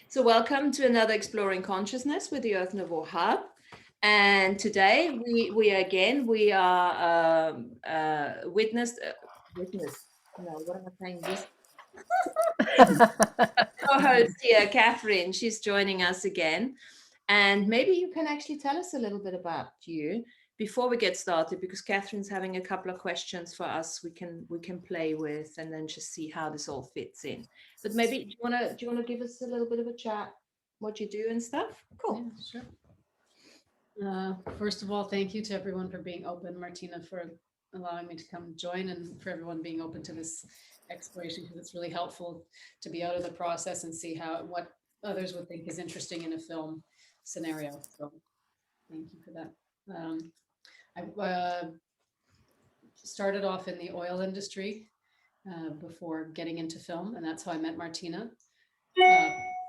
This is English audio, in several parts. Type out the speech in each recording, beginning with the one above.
So welcome to another Exploring Consciousness with the Earth Nouveau Hub. And today we are witness. No, what am I saying? This co-host here, Catherine. She's joining us again. And maybe you can actually tell us a little bit about you before we get started, because Catherine's having a couple of questions for us we can play with and then just see how this all fits in. But maybe do you wanna give us a little bit of a chat, what you do and stuff? Cool. Yeah, sure. First of all, thank you to everyone for being open, Martina, for allowing me to come join, and for everyone being open to this exploration, because it's really helpful to be out of the process and see what others would think is interesting in a film scenario. So thank you for that. I started off in the oil industry before getting into film, and that's how I met Martina.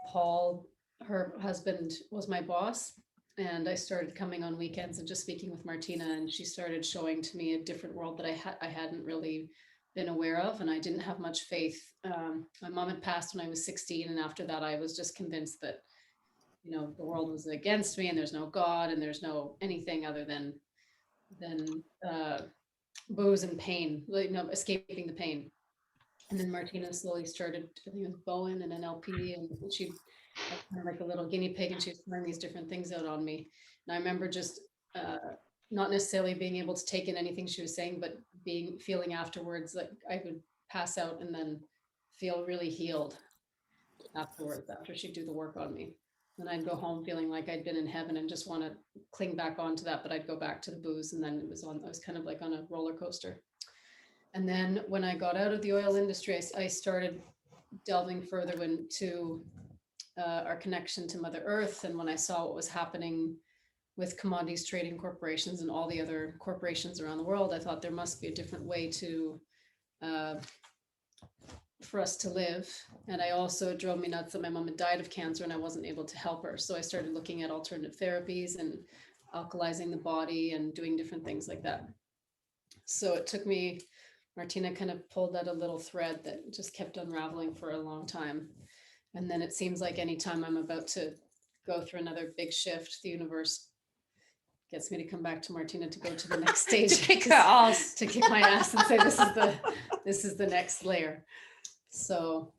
Paul, her husband, was my boss, and I started coming on weekends and just speaking with Martina, and she started showing to me a different world that I hadn't really been aware of, and I didn't have much faith. My mom had passed when I was 16, and after that I was just convinced that the world was against me, and there's no God, and there's no anything other than booze and pain, like escaping the pain. And then Martina slowly started, I think it was Bowen and NLP, and she was kind of like a little guinea pig, and she was trying these different things out on me. And I remember just not necessarily being able to take in anything she was saying, but feeling afterwards like I would pass out and then feel really healed afterwards, after she'd do the work on me. And I'd go home feeling like I'd been in heaven and just want to cling back onto that, but I'd go back to the booze, and then I was kind of like on a roller coaster. And then when I got out of the oil industry, I started delving further into our connection to Mother Earth. And when I saw what was happening with commodities trading corporations and all the other corporations around the world, I thought there must be a different way for us to live. And it drove me nuts that my mom had died of cancer and I wasn't able to help her. So I started looking at alternative therapies and alkalizing the body and doing different things like that. So it took me, Martina kind of pulled out a little thread that just kept unraveling for a long time. And then it seems like anytime I'm about to go through another big shift, the universe gets me to come back to Martina to go to the next stage. To kick her ass. To kick my ass and say, this is the next layer. So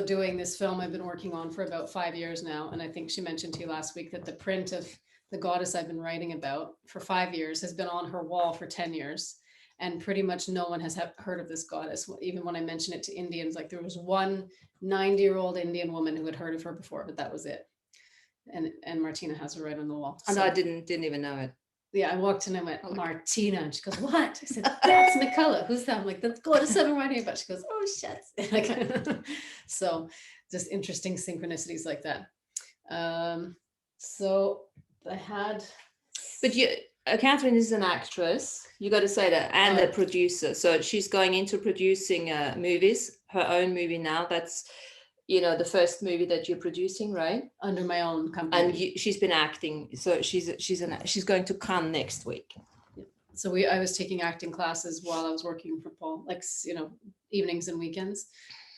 doing this film I've been working on for about 5 years now. And I think she mentioned to you last week that the print of the goddess I've been writing about for 5 years has been on her wall for 10 years. And pretty much no one has heard of this goddess. Even when I mentioned it to Indians, like there was one 90-year-old Indian woman who had heard of her before, but that was it. And Martina has her right on the wall. And I didn't even know it. Yeah, I walked in and I went, Martina. And she goes, what? I said, that's McCullough. Who's that? I'm like, that's goddess I've been writing about. She goes, oh, shit. So just interesting synchronicities like that. So I had... But Catherine is an actress, you got to say that, and a producer. So she's going into producing movies, her own movie now. That's, the first movie that you're producing, right? Under my own company. And she's been acting. So she's going to Cannes next week. Yeah. So I was taking acting classes while I was working for Paul, like, evenings and weekends.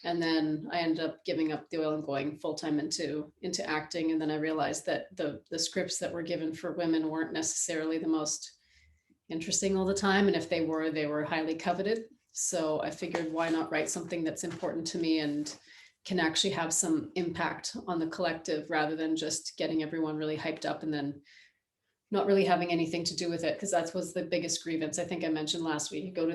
And then I ended up giving up the oil and going full-time into acting. And then I realized that the scripts that were given for women weren't necessarily the most interesting all the time. And if they were highly coveted. So I figured, why not write something that's important to me and can actually have some impact on the collective, rather than just getting everyone really hyped up and then not really having anything to do with it. Because that was the biggest grievance. I think I mentioned last week, you go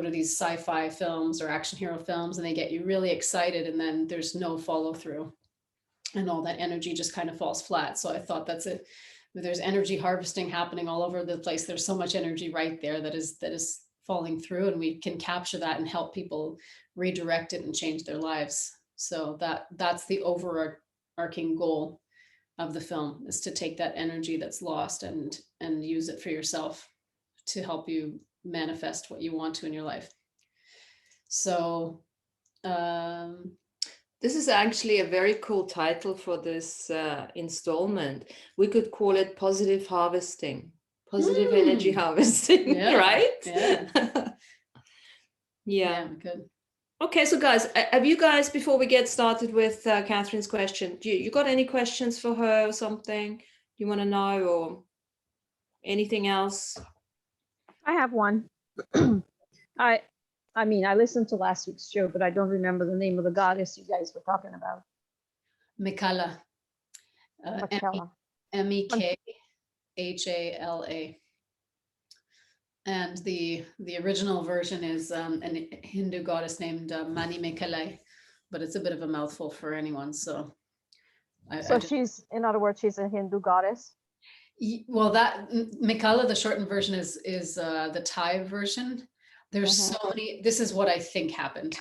to these sci-fi films or action hero films, and they get you really excited, and then there's no follow through, and all that energy just kind of falls flat. So I thought there's energy harvesting happening all over the place. There's so much energy right there that is falling through, and we can capture that and help people redirect it and change their lives. So that's the overarching goal of the film, is to take that energy that's lost and use it for yourself to help you manifest what you want to in your life. So this is actually a very cool title for this installment. We could call it positive harvesting, positive energy harvesting, yeah. right? Yeah. Yeah, good. Okay, so guys, have you guys, before we get started with Catherine's question, you got any questions for her or something you want to know, or anything else? I have one. I mean, I listened to last week's show, but I don't remember the name of the goddess you guys were talking about. Mekhala. Makela. Mekhala. And the original version is a Hindu goddess named Mani Mekalai, but it's a bit of a mouthful for anyone. So, So she's, in other words, she's a Hindu goddess. Well, that Mekhala, the shortened version is the Thai version. There's so many. This is what I think happened.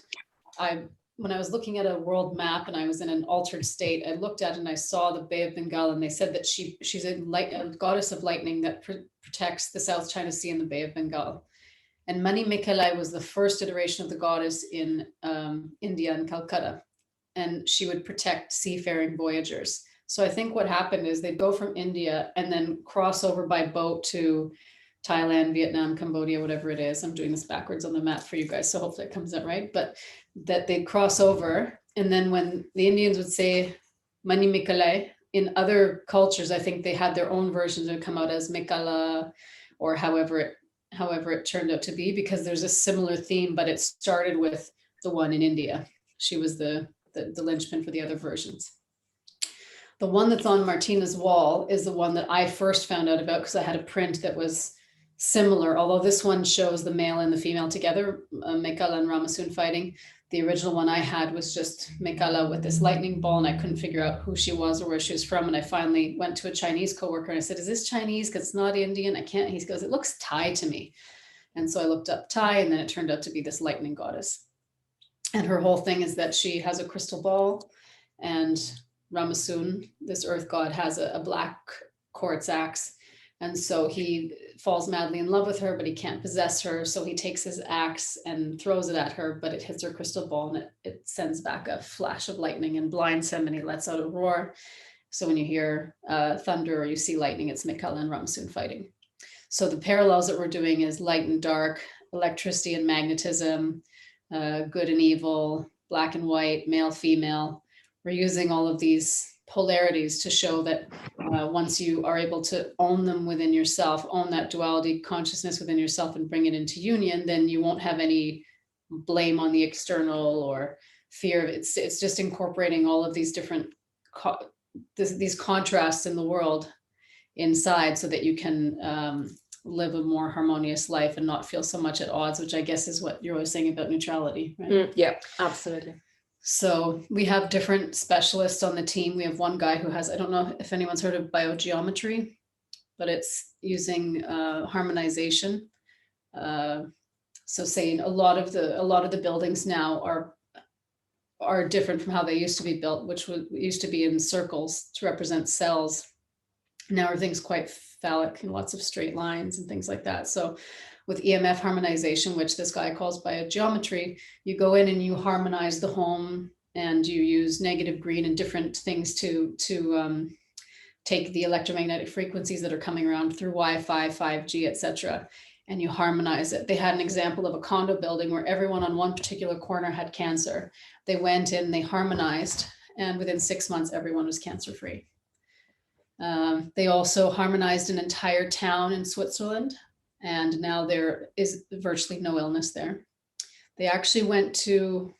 When I was looking at a world map and I was in an altered state, I looked at it and I saw the Bay of Bengal, and they said that she's a goddess of lightning that protects the South China Sea and the Bay of Bengal. And Mani Mekalai was the first iteration of the goddess in India and Calcutta, and she would protect seafaring voyagers. So I think what happened is they'd go from India and then cross over by boat to Thailand, Vietnam, Cambodia, whatever it is. I'm doing this backwards on the map for you guys, so hopefully it comes out right. But that they'd cross over, and then when the Indians would say Mani Mekalai, in other cultures, I think they had their own versions that would come out as Mekala, or however it turned out to be, because there's a similar theme, but it started with the one in India. She was the linchpin for the other versions. The one that's on Martina's wall is the one that I first found out about because I had a print that was similar, although this one shows the male and the female together, Mekala and Ramasun fighting. The original one I had was just Mekala with this lightning ball, and I couldn't figure out who she was or where she was from. And I finally went to a Chinese coworker and I said, "Is this Chinese? Because it's not Indian. I can't." He goes, "It looks Thai to me." And so I looked up Thai, and then it turned out to be this lightning goddess. And her whole thing is that she has a crystal ball, and Ramasun, this earth god, has a black quartz axe. And so he falls madly in love with her, but he can't possess her. So he takes his axe and throws it at her, but it hits her crystal ball, and it sends back a flash of lightning and blinds him, and he lets out a roar. So when you hear thunder or you see lightning, it's Mekhala and Ramasun fighting. So the parallels that we're doing is light and dark, electricity and magnetism, good and evil, black and white, male, female. We're using all of these polarities to show that once you are able to own them within yourself, own that duality consciousness within yourself and bring it into union, then you won't have any blame on the external or fear. It's just incorporating all of these different these contrasts in the world inside, so that you can live a more harmonious life and not feel so much at odds, which I guess is what you're always saying about neutrality, right? Yeah, absolutely. So we have different specialists on the team. We have one guy who has, I don't know if anyone's heard of biogeometry, but it's using harmonization. So saying a lot of the buildings now are different from how they used to be built, which used to be in circles to represent cells. Now everything's quite phallic and lots of straight lines and things like that. So with Emf harmonization, which this guy calls biogeometry, you go in and you harmonize the home, and you use negative green and different things to take the electromagnetic frequencies that are coming around through Wi-Fi, 5G, etc., and you harmonize it. They had an example of a condo building where everyone on one particular corner had cancer. They went in, they harmonized, and within 6 months, everyone was cancer-free. They also harmonized an entire town in Switzerland, and now there is virtually no illness there. They actually went to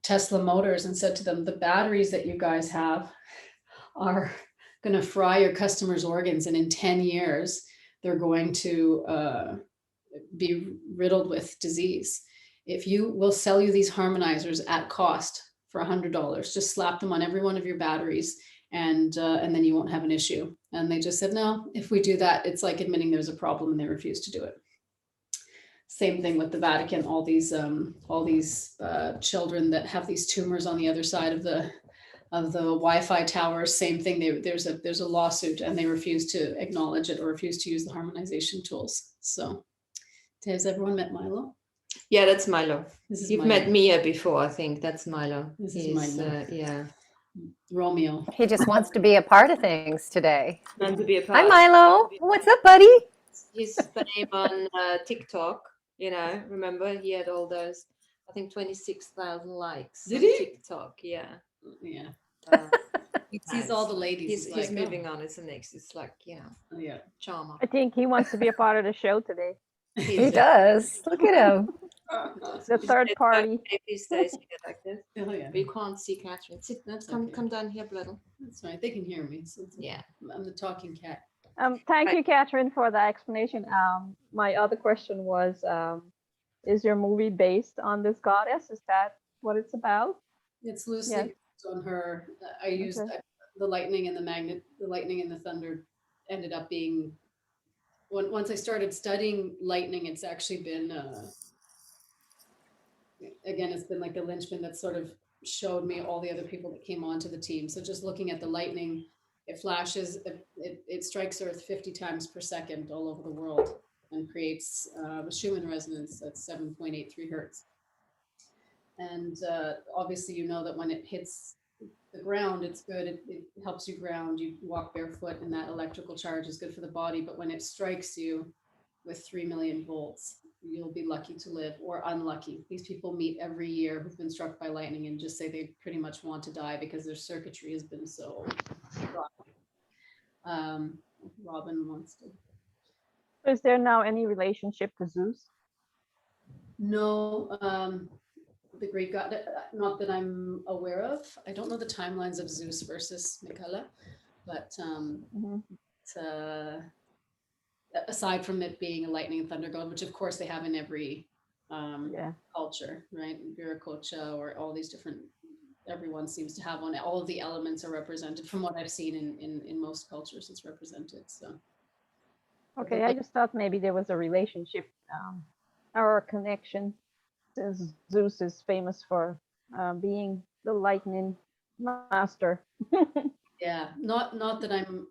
Tesla Motors and said to them, "The batteries that you guys have are going to fry your customers' organs, and in 10 years, they're going to be riddled with disease. If you will sell you these harmonizers at cost for $100, just slap them on every one of your batteries, and then you won't have an issue." And they just said, "No, if we do that, it's like admitting there's a problem," and they refused to do it. Same thing with the Vatican. All these children that have these tumors on the other side of the Wi-Fi towers. Same thing. There's a lawsuit, and they refuse to acknowledge it or refuse to use the harmonization tools. So, has everyone met Milo? Yeah, that's Milo. You've Milo. met Mia before, I think. That's Milo. This is Milo. Yeah. Romeo. He just wants to be a part of things today. And to be a part. Hi, Milo. What's up, buddy? His fame on TikTok, remember he had all those I think 26,000 likes Did on he? TikTok. Yeah. Yeah. Uh, He sees all the ladies. he's like, moving on. It's the next. It's like, Oh, yeah. charmer. I think he wants to be a part of the show today. He does. Look at him. The third party. These days you get like this. Oh, yeah. But you can't see Catherine. Sit. Let's come. Okay. Come down here, Bloodle. That's right. They can hear me. So Yeah. I'm the talking cat. Thank you, Catherine, for the explanation. My other question was, is your movie based on this goddess? Is that what it's about? It's loosely Yes. based on her. I used Okay. the lightning and the magnet. The lightning and the thunder ended up being. Once I started studying lightning, it's actually been. Again, it's been like the linchpin that sort of showed me all the other people that came onto the team. So just looking at the lightning, it flashes, it strikes Earth 50 times per second all over the world and creates a Schumann resonance at 7.83 hertz. And obviously, you know that when it hits the ground, it's good. It helps you ground. You walk barefoot, and that electrical charge is good for the body. But when it strikes you with 3 million volts, you'll be lucky to live or unlucky. These people meet every year who've been struck by lightning and just say they pretty much want to die because their circuitry has been so rocky. Robin wants to. Is there now any relationship to Zeus? No, the Greek god, not that I'm aware of. I don't know the timelines of Zeus versus Michaela, but Mhm. aside from it being a lightning and thunder god, which of course they have in every Yeah. culture, right? Viracocha or all these different, everyone seems to have one. All of the elements are represented from what I've seen in most cultures, it's represented. So Okay, I just thought maybe there was a relationship or a connection, since Zeus is famous for being the lightning master. yeah, not that I'm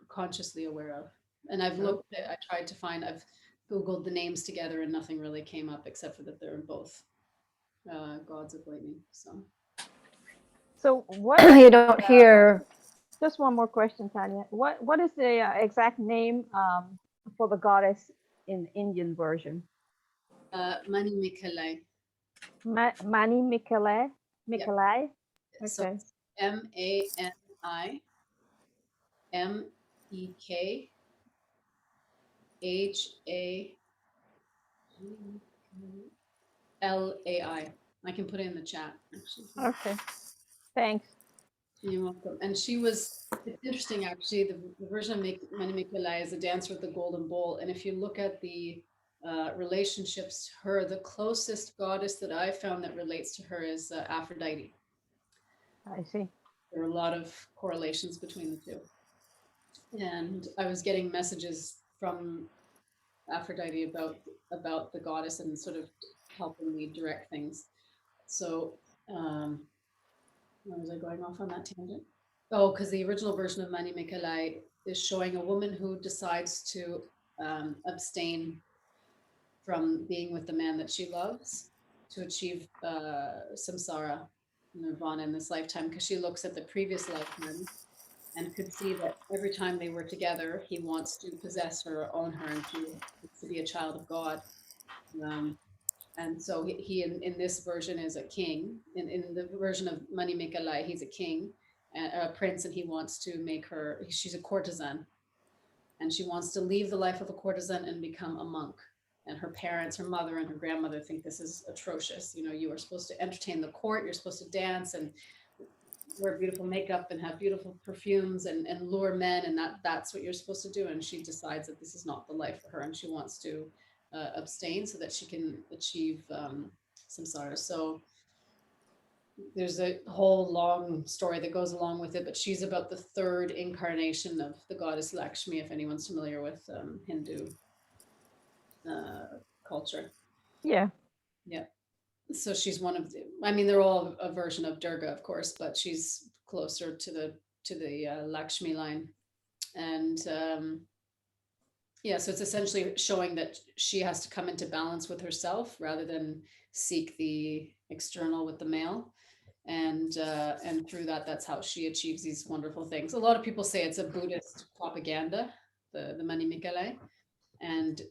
consciously aware of. And I've looked at, I tried to find, I've Googled the names together and nothing really came up except for that they're both gods of lightning. So what? You don't hear. Just one more question, Tanya. What is the exact name for the goddess in Indian version? Mani Mikalai. Mani Mikalai. Mikalai. So Okay. ManiMekLai. I can put it in the chat, actually. Okay. Thanks. You're welcome. And she was, it's interesting actually, the version of Mani Mikalai is a dancer with the golden bowl. And if you look at the relationships to her, the closest goddess that I found that relates to her is Aphrodite. I see. There are a lot of correlations between the two. And I was getting messages from Aphrodite about the goddess and sort of helping me direct things. So where was I going off on that tangent? Oh, because the original version of Mani Mikalai is showing a woman who decides to abstain from being with the man that she loves to achieve samsara, nirvana in this lifetime, because she looks at the previous lifetime and could see that every time they were together, he wants to possess her, own her, and she wants to be a child of God. And so he in this version is a king. In the version of Mani Mikalai, he's a king, a prince, and he wants to make her, she's a courtesan. And she wants to leave the life of a courtesan and become a monk. And her parents, her mother and her grandmother think this is atrocious. You know, you are supposed to entertain the court, you're supposed to dance and wear beautiful makeup and have beautiful perfumes and lure men, and that's what you're supposed to do. And she decides that this is not the life for her, and she wants to abstain so that she can achieve samsara. So there's a whole long story that goes along with it, but she's about the third incarnation of the goddess Lakshmi, if anyone's familiar with Hindu culture. Yeah. Yeah. So she's one of the, I mean, they're all a version of Durga, of course, but she's closer to the Lakshmi line. And yeah, so it's essentially showing that she has to come into balance with herself rather than seek the external with the male. And through that, that's how she achieves these wonderful things. A lot of people say it's a Buddhist propaganda, the Mani Mikalai. And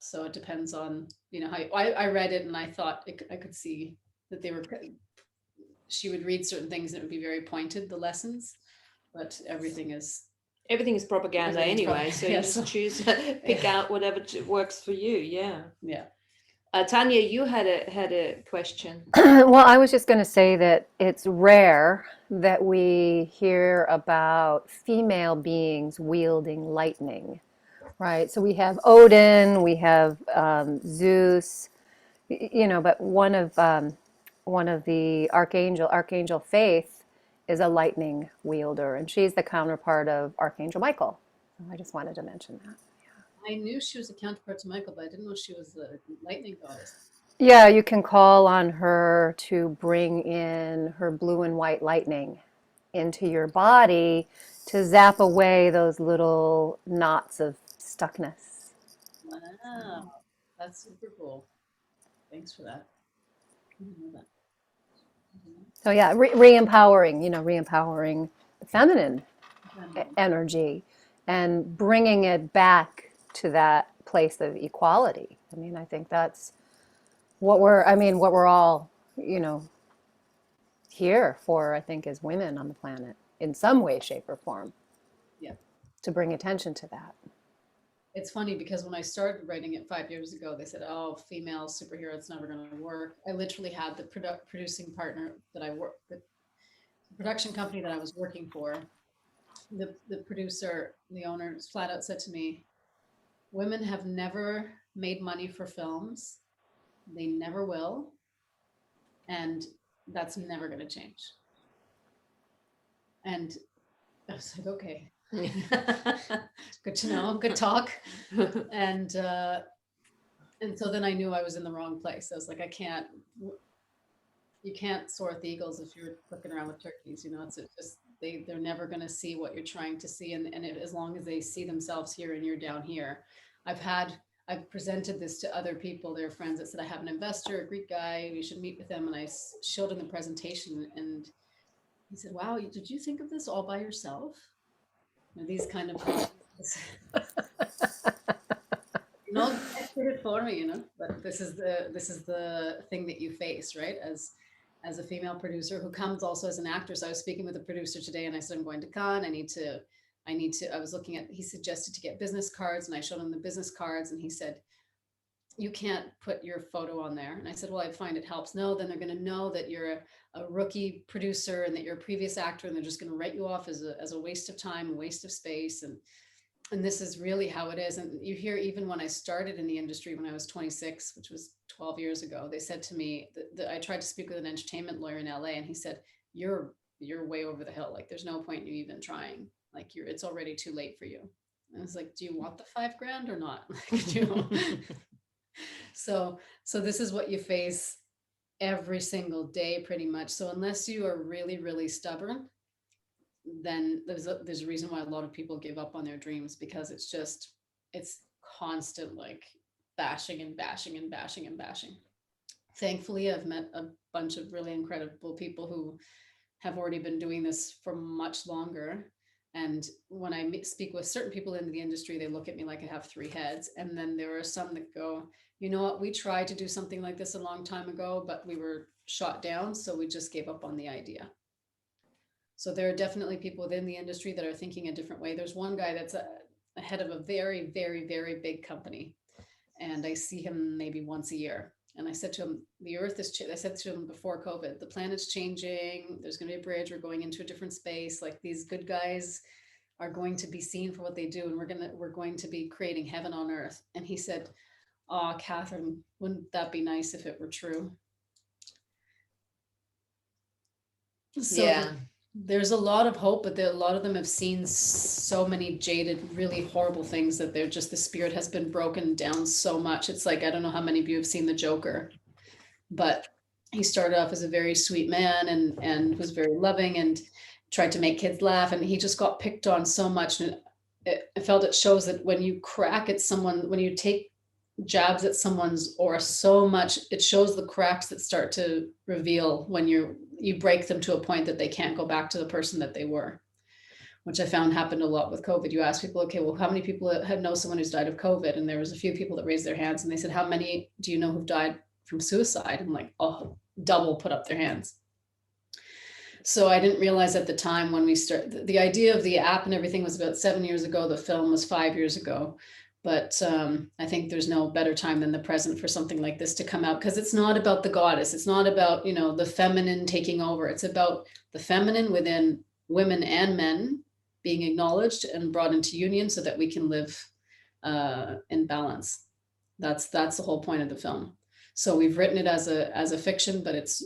So it depends on, how I read it, and I thought I could see that she would read certain things and it would be very pointed, the lessons, but everything is propaganda Everything's anyway. So you just choose, pick out whatever works for you. Yeah. Yeah. Tanya, you had a question. Well, I was just going to say that it's rare that we hear about female beings wielding lightning, right? So we have Odin, we have Zeus, but one of the Archangel Faith, is a lightning wielder, and she's the counterpart of Archangel Michael. So I just wanted to mention that. I knew she was a counterpart to Michael, but I didn't know she was the lightning goddess. Yeah, you can call on her to bring in her blue and white lightning into your body to zap away those little knots of stuckness. Wow, that's super cool. Thanks for that. I didn't know that. So yeah, re-empowering, re-empowering the feminine energy and bringing it back to that place of equality. I mean, I think that's what we're all, here for, I think, as women on the planet in some way, shape, or form. Yeah. To bring attention to that. It's funny because when I started writing it 5 years ago, they said, "Oh, female superhero, it's never going to work." I literally had the producing partner that I work with, the production company that I was working for. The producer, the owner, flat out said to me, "Women have never made money for films. They never will. And that's never going to change." And I was like, okay, good to know, good talk. And so then I knew I was in the wrong place. I was like, you can't soar with eagles if you're clicking around with turkeys. It's just, they're never going to see what you're trying to see. And as long as they see themselves here and you're down here. I've presented this to other people, their friends, that said, "I have an investor, a Greek guy, you should meet with him." And I showed him the presentation, and he said, "Wow, did you think of this all by yourself?" These kind of things. Did it for me, but this is the thing that you face, right? As a female producer who comes also as an actress. I was speaking with a producer today, and I said, "I'm going to Cannes. I was looking at, he suggested to get business cards, and I showed him the business cards, and he said, "You can't put your photo on there." And I said, "Well, I find it helps." "No, then they're going to know that you're a rookie producer and that you're a previous actor, and they're just going to write you off as a waste of time, a waste of space." And this is really how it is. And you hear, even when I started in the industry, when I was 26, which was 12 years ago, they said to me that I tried to speak with an entertainment lawyer in LA, and he said, you're way over the hill. Like, there's no point in you even trying. Like, it's already too late for you. And I was like, "Do you want the $5,000 or not?" So this is what you face every single day, pretty much. So unless you are really, really stubborn, then there's a reason why a lot of people give up on their dreams, because it's constant, like, bashing and bashing and bashing and bashing. Thankfully, I've met a bunch of really incredible people who have already been doing this for much longer. And when I speak with certain people in the industry, they look at me like I have 3 heads. And then there are some that go, "You know what, we tried to do something like this a long time ago, but we were shot down. So we just gave up on the idea." So there are definitely people within the industry that are thinking a different way. There's one guy that's a head of a very, very, very big company, and I see him maybe once a year. And I said to him, "The earth is," I said to him before COVID, "the planet's changing. There's going to be a bridge. We're going into a different space. Like, these good guys are going to be seen for what they do, and we're going to be creating heaven on earth." And he said, "Oh, Catherine, wouldn't that be nice if it were true?" So Yeah. there's a lot of hope, but a lot of them have seen so many jaded, really horrible things that they're just, the spirit has been broken down so much. It's like, I don't know how many of you have seen The Joker, but he started off as a very sweet man and was very loving and tried to make kids laugh. And he just got picked on so much. And I felt it shows that when you crack at someone, when you take jabs at someone's aura so much, it shows the cracks that start to reveal when you break them to a point that they can't go back to the person that they were. which I found happened a lot with COVID. You ask people, okay, well, how many people have know someone who's died of COVID? And there was a few people that raised their hands, and they said, how many do you know who've died from suicide? I'm like, oh, double put up their hands. So I didn't realize at the time when we started, the idea of the app and everything was about 7 years ago. The film was 5 years ago. But I think there's no better time than the present for something like this to come out, because it's not about the goddess. It's not about, the feminine taking over. It's about the feminine within women and men being acknowledged and brought into union so that we can live in balance. That's the whole point of the film. So we've written it as a fiction, but it's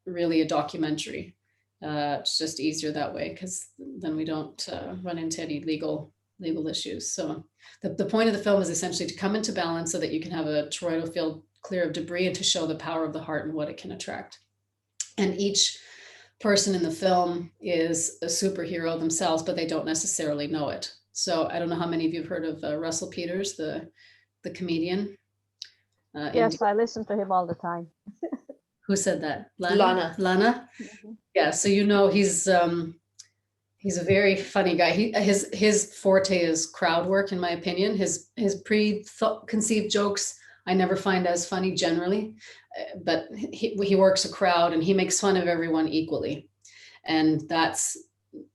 really a documentary. It's just easier that way, because then we don't run into any legal issues. So the point of the film is essentially to come into balance so that you can have a toroidal field clear of debris and to show the power of the heart and what it can attract. And each person in the film is a superhero themselves, but they don't necessarily know it. So I don't know how many of you have heard of Russell Peters, the comedian. Yes, I listen to him all the time. Who said that? Lana. Mm-hmm. Yeah, so he's a very funny guy. His forte is crowd work, in my opinion. His preconceived jokes I never find as funny generally, but he works a crowd and he makes fun of everyone equally, and that's,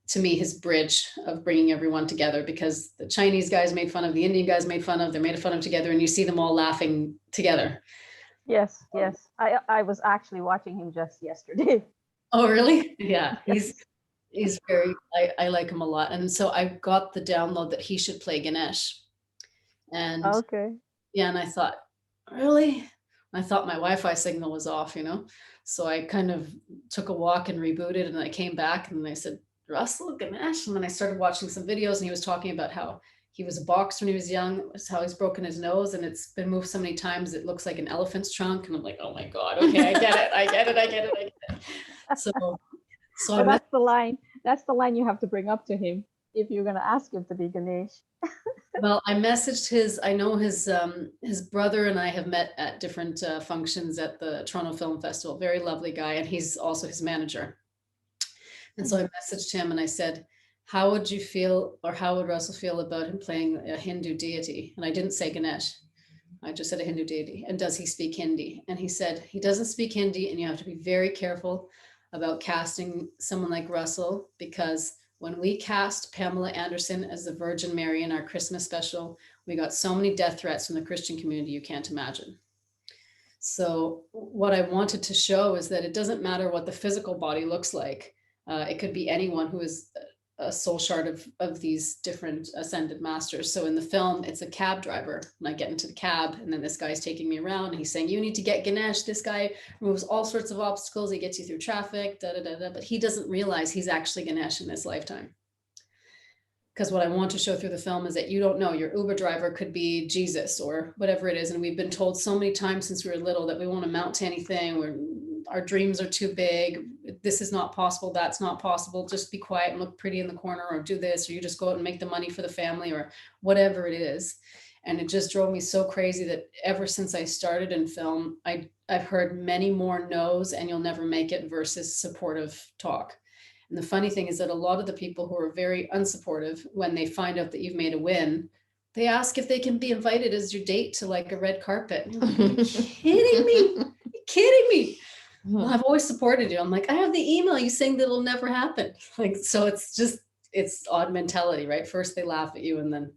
to me, his bridge of bringing everyone together, because the Chinese guys made fun of, the Indian guys made fun of, they're made fun of together, and you see them all laughing together. Yes. I was actually watching him just yesterday. Oh, really? Yeah, he's very, I like him a lot. And so I got the download that he should play Ganesh. And Okay. yeah, and I thought, really? I thought my Wi-Fi signal was off, So I kind of took a walk and rebooted, and I came back and I said, Russell Ganesh. And then I started watching some videos, and he was talking about how he was a boxer when he was young, how he's broken his nose and it's been moved so many times it looks like an elephant's trunk. And I'm like, oh my God, okay, I get it. So well, that's the line. That's the line you have to bring up to him if you're going to ask him to be Ganesh. Well, I messaged I know his brother and I have met at different functions at the Toronto Film Festival. Very lovely guy, and he's also his manager. And so I messaged him and I said, how would you feel, or how would Russell feel about him playing a Hindu deity? And I didn't say Ganesh. I just said a Hindu deity. And does he speak Hindi? And he said, he doesn't speak Hindi, and you have to be very careful about casting someone like Russell, because when we cast Pamela Anderson as the Virgin Mary in our Christmas special, we got so many death threats from the Christian community you can't imagine. So what I wanted to show is that it doesn't matter what the physical body looks like. It could be anyone who is a soul shard of these different ascended masters. So in the film, it's a cab driver, and I get into the cab, and then this guy's taking me around, and he's saying, you need to get Ganesh. This guy removes all sorts of obstacles. He gets you through traffic, but he doesn't realize he's actually Ganesh in this lifetime. Because what I want to show through the film is that you don't know, your Uber driver could be Jesus or whatever it is. And we've been told so many times since we were little that we won't amount to anything. Our dreams are too big. This is not possible. That's not possible. Just be quiet and look pretty in the corner, or do this, or you just go out and make the money for the family, or whatever it is. And it just drove me so crazy that ever since I started in film, I've heard many more no's and you'll never make it versus supportive talk. And the funny thing is that a lot of the people who are very unsupportive, when they find out that you've made a win, they ask if they can be invited as your date to like a red carpet. Are you kidding me? Are you kidding me? Well, I've always supported you. I'm like, I have the email you saying that it'll never happen. Like, so it's odd mentality, right? First they laugh at you, and then,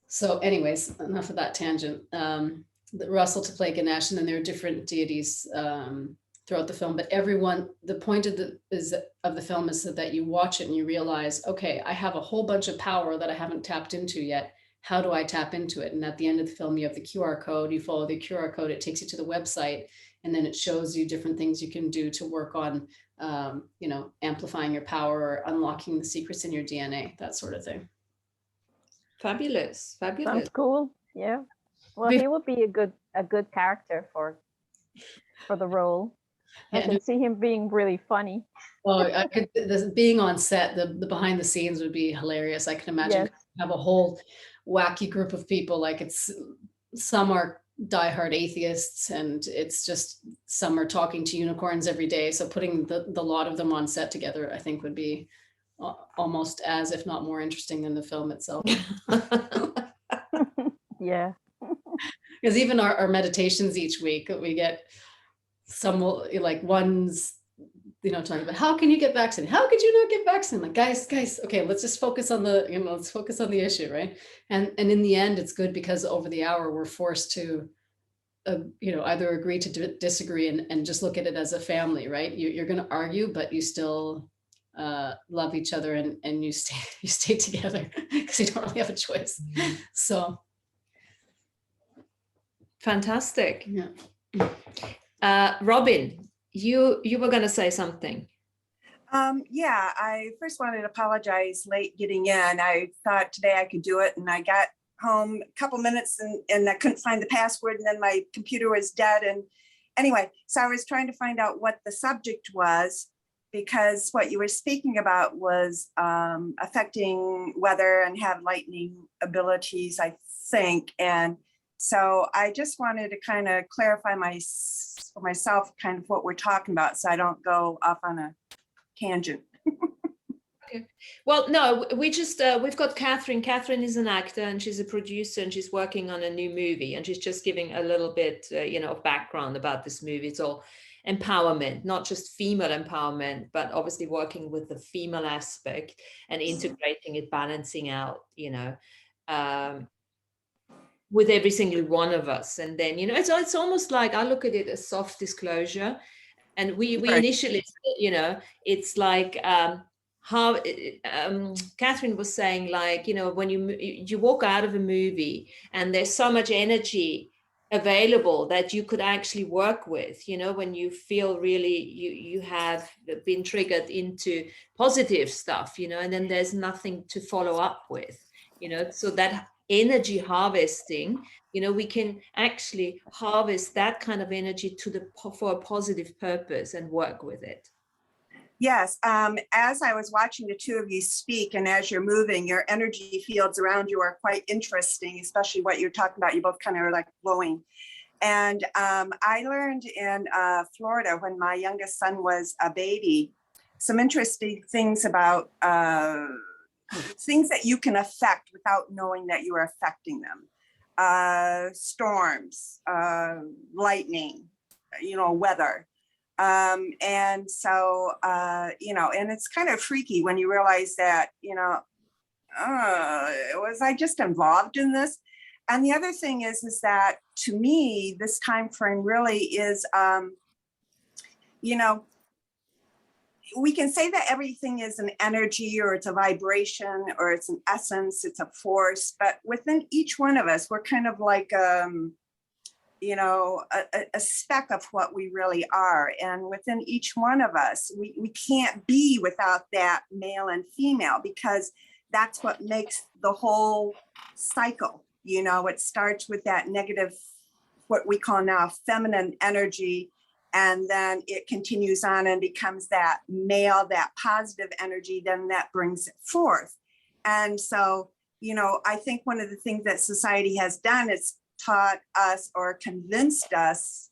so anyways, enough of that tangent. Russell to play Ganesh, and then there are different deities throughout the film, but everyone, the point of the film is so that you watch it and you realize, okay, I have a whole bunch of power that I haven't tapped into yet. How do I tap into it? And at the end of the film, you have the QR code, you follow the QR code, it takes you to the website, and then it shows you different things you can do to work on, amplifying your power or unlocking the secrets in your DNA, that sort of thing. Fabulous. Sounds cool. Yeah. Well, he would be a good character for the role. I can see him being really funny. Well, being on set, the behind the scenes would be hilarious. I can imagine have a whole wacky group of people. Like some are diehard atheists, and it's just some are talking to unicorns every day. So putting the lot of them on set together, I think would be almost as, if not more interesting than the film itself. Yeah. Because even our meditations each week, we get some like ones, talking about how can you get vaccinated? How could you not get vaccinated? Like, guys, okay, let's just focus on the, let's focus on the issue, right? And in the end, it's good because over the hour, we're forced to, either agree to disagree and just look at it as a family, right? You're going to argue, but you still love each other and you stay together because you don't really have a choice. So. Fantastic. Yeah. Robin, you were going to say something. Yeah, I first wanted to apologize late getting in. I thought today I could do it, and I got home a couple minutes and I couldn't find the password, and then my computer was dead. And anyway, so I was trying to find out what the subject was, because what you were speaking about was affecting weather and have lightning abilities, I think. And so I just wanted to kind of clarify for myself kind of what we're talking about, so I don't go off on a tangent. Okay. Well, no, we've got Catherine. Catherine is an actor and she's a producer and she's working on a new movie, and she's just giving a little bit, of background about this movie. It's all empowerment, not just female empowerment, but obviously working with the female aspect and integrating it, balancing out, with every single one of us. And then, it's almost like I look at it as soft disclosure. And we Right. initially, it's like how Catherine was saying, like, when you walk out of a movie and there's so much energy available that you could actually work with, when you feel really you have been triggered into positive stuff, and then there's nothing to follow up with, so that energy harvesting, we can actually harvest that kind of energy for a positive purpose and work with it. Yes, as I was watching the two of you speak, and as you're moving, your energy fields around you are quite interesting, especially what you're talking about. You both kind of are like glowing. And I learned in Florida when my youngest son was a baby, some interesting things about things that you can affect without knowing that you are affecting them. Storms, lightning, weather. And so, and it's kind of freaky when you realize that, was I just involved in this? And the other thing is that to me, this time frame really is, we can say that everything is an energy, or it's a vibration, or it's an essence, it's a force, but within each one of us, we're kind of like, a speck of what we really are. And within each one of us, we can't be without that male and female, because that's what makes the whole cycle. It starts with that negative, what we call now feminine energy. And then it continues on and becomes that male, that positive energy, then that brings it forth. And so, I think one of the things that society has done is taught us or convinced us,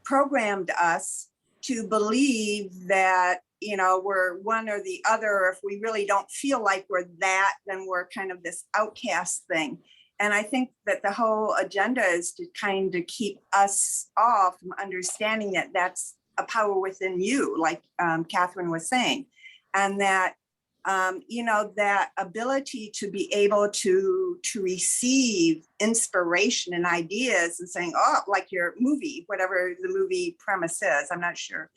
programmed us to believe that, we're one or the other. Or if we really don't feel like we're that, then we're kind of this outcast thing. And I think that the whole agenda is to kind of keep us all from understanding that that's a power within you, like Catherine was saying, and that, that ability to be able to receive inspiration and ideas and saying, oh, like your movie, whatever the movie premise is, I'm not sure.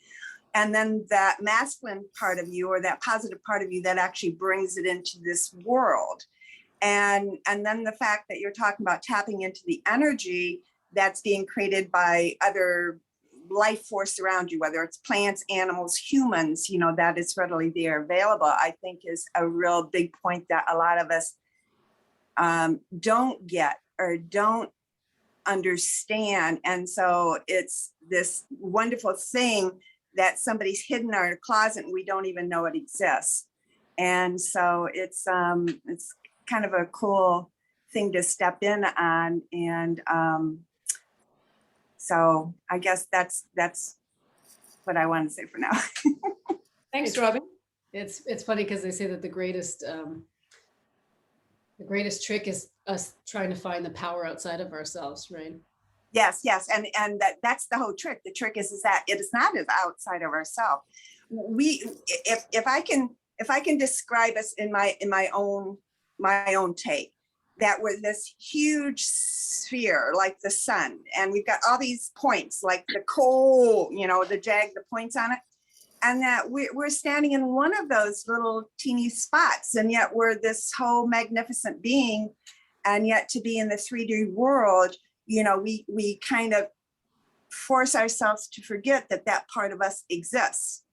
And then that masculine part of you, or that positive part of you, that actually brings it into this world. And then the fact that you're talking about tapping into the energy that's being created by other life force around you, whether it's plants, animals, humans, that is readily there available, I think is a real big point that a lot of us don't get or don't understand. And so it's this wonderful thing that somebody's hidden in our closet and we don't even know it exists. And so it's kind of a cool thing to step in on. And so I guess that's what I want to say for now. Thanks, Robin. It's funny because they say that the greatest trick is us trying to find the power outside of ourselves, right? Yes, yes, and that's the whole trick. The trick is that it is not as outside of ourselves. If I can describe us in my own take, that we're this huge sphere like the sun, and we've got all these points like the coal, the points on it, and that we're standing in one of those little teeny spots, and yet we're this whole magnificent being, and yet to be in the 3D world, we kind of force ourselves to forget that part of us exists,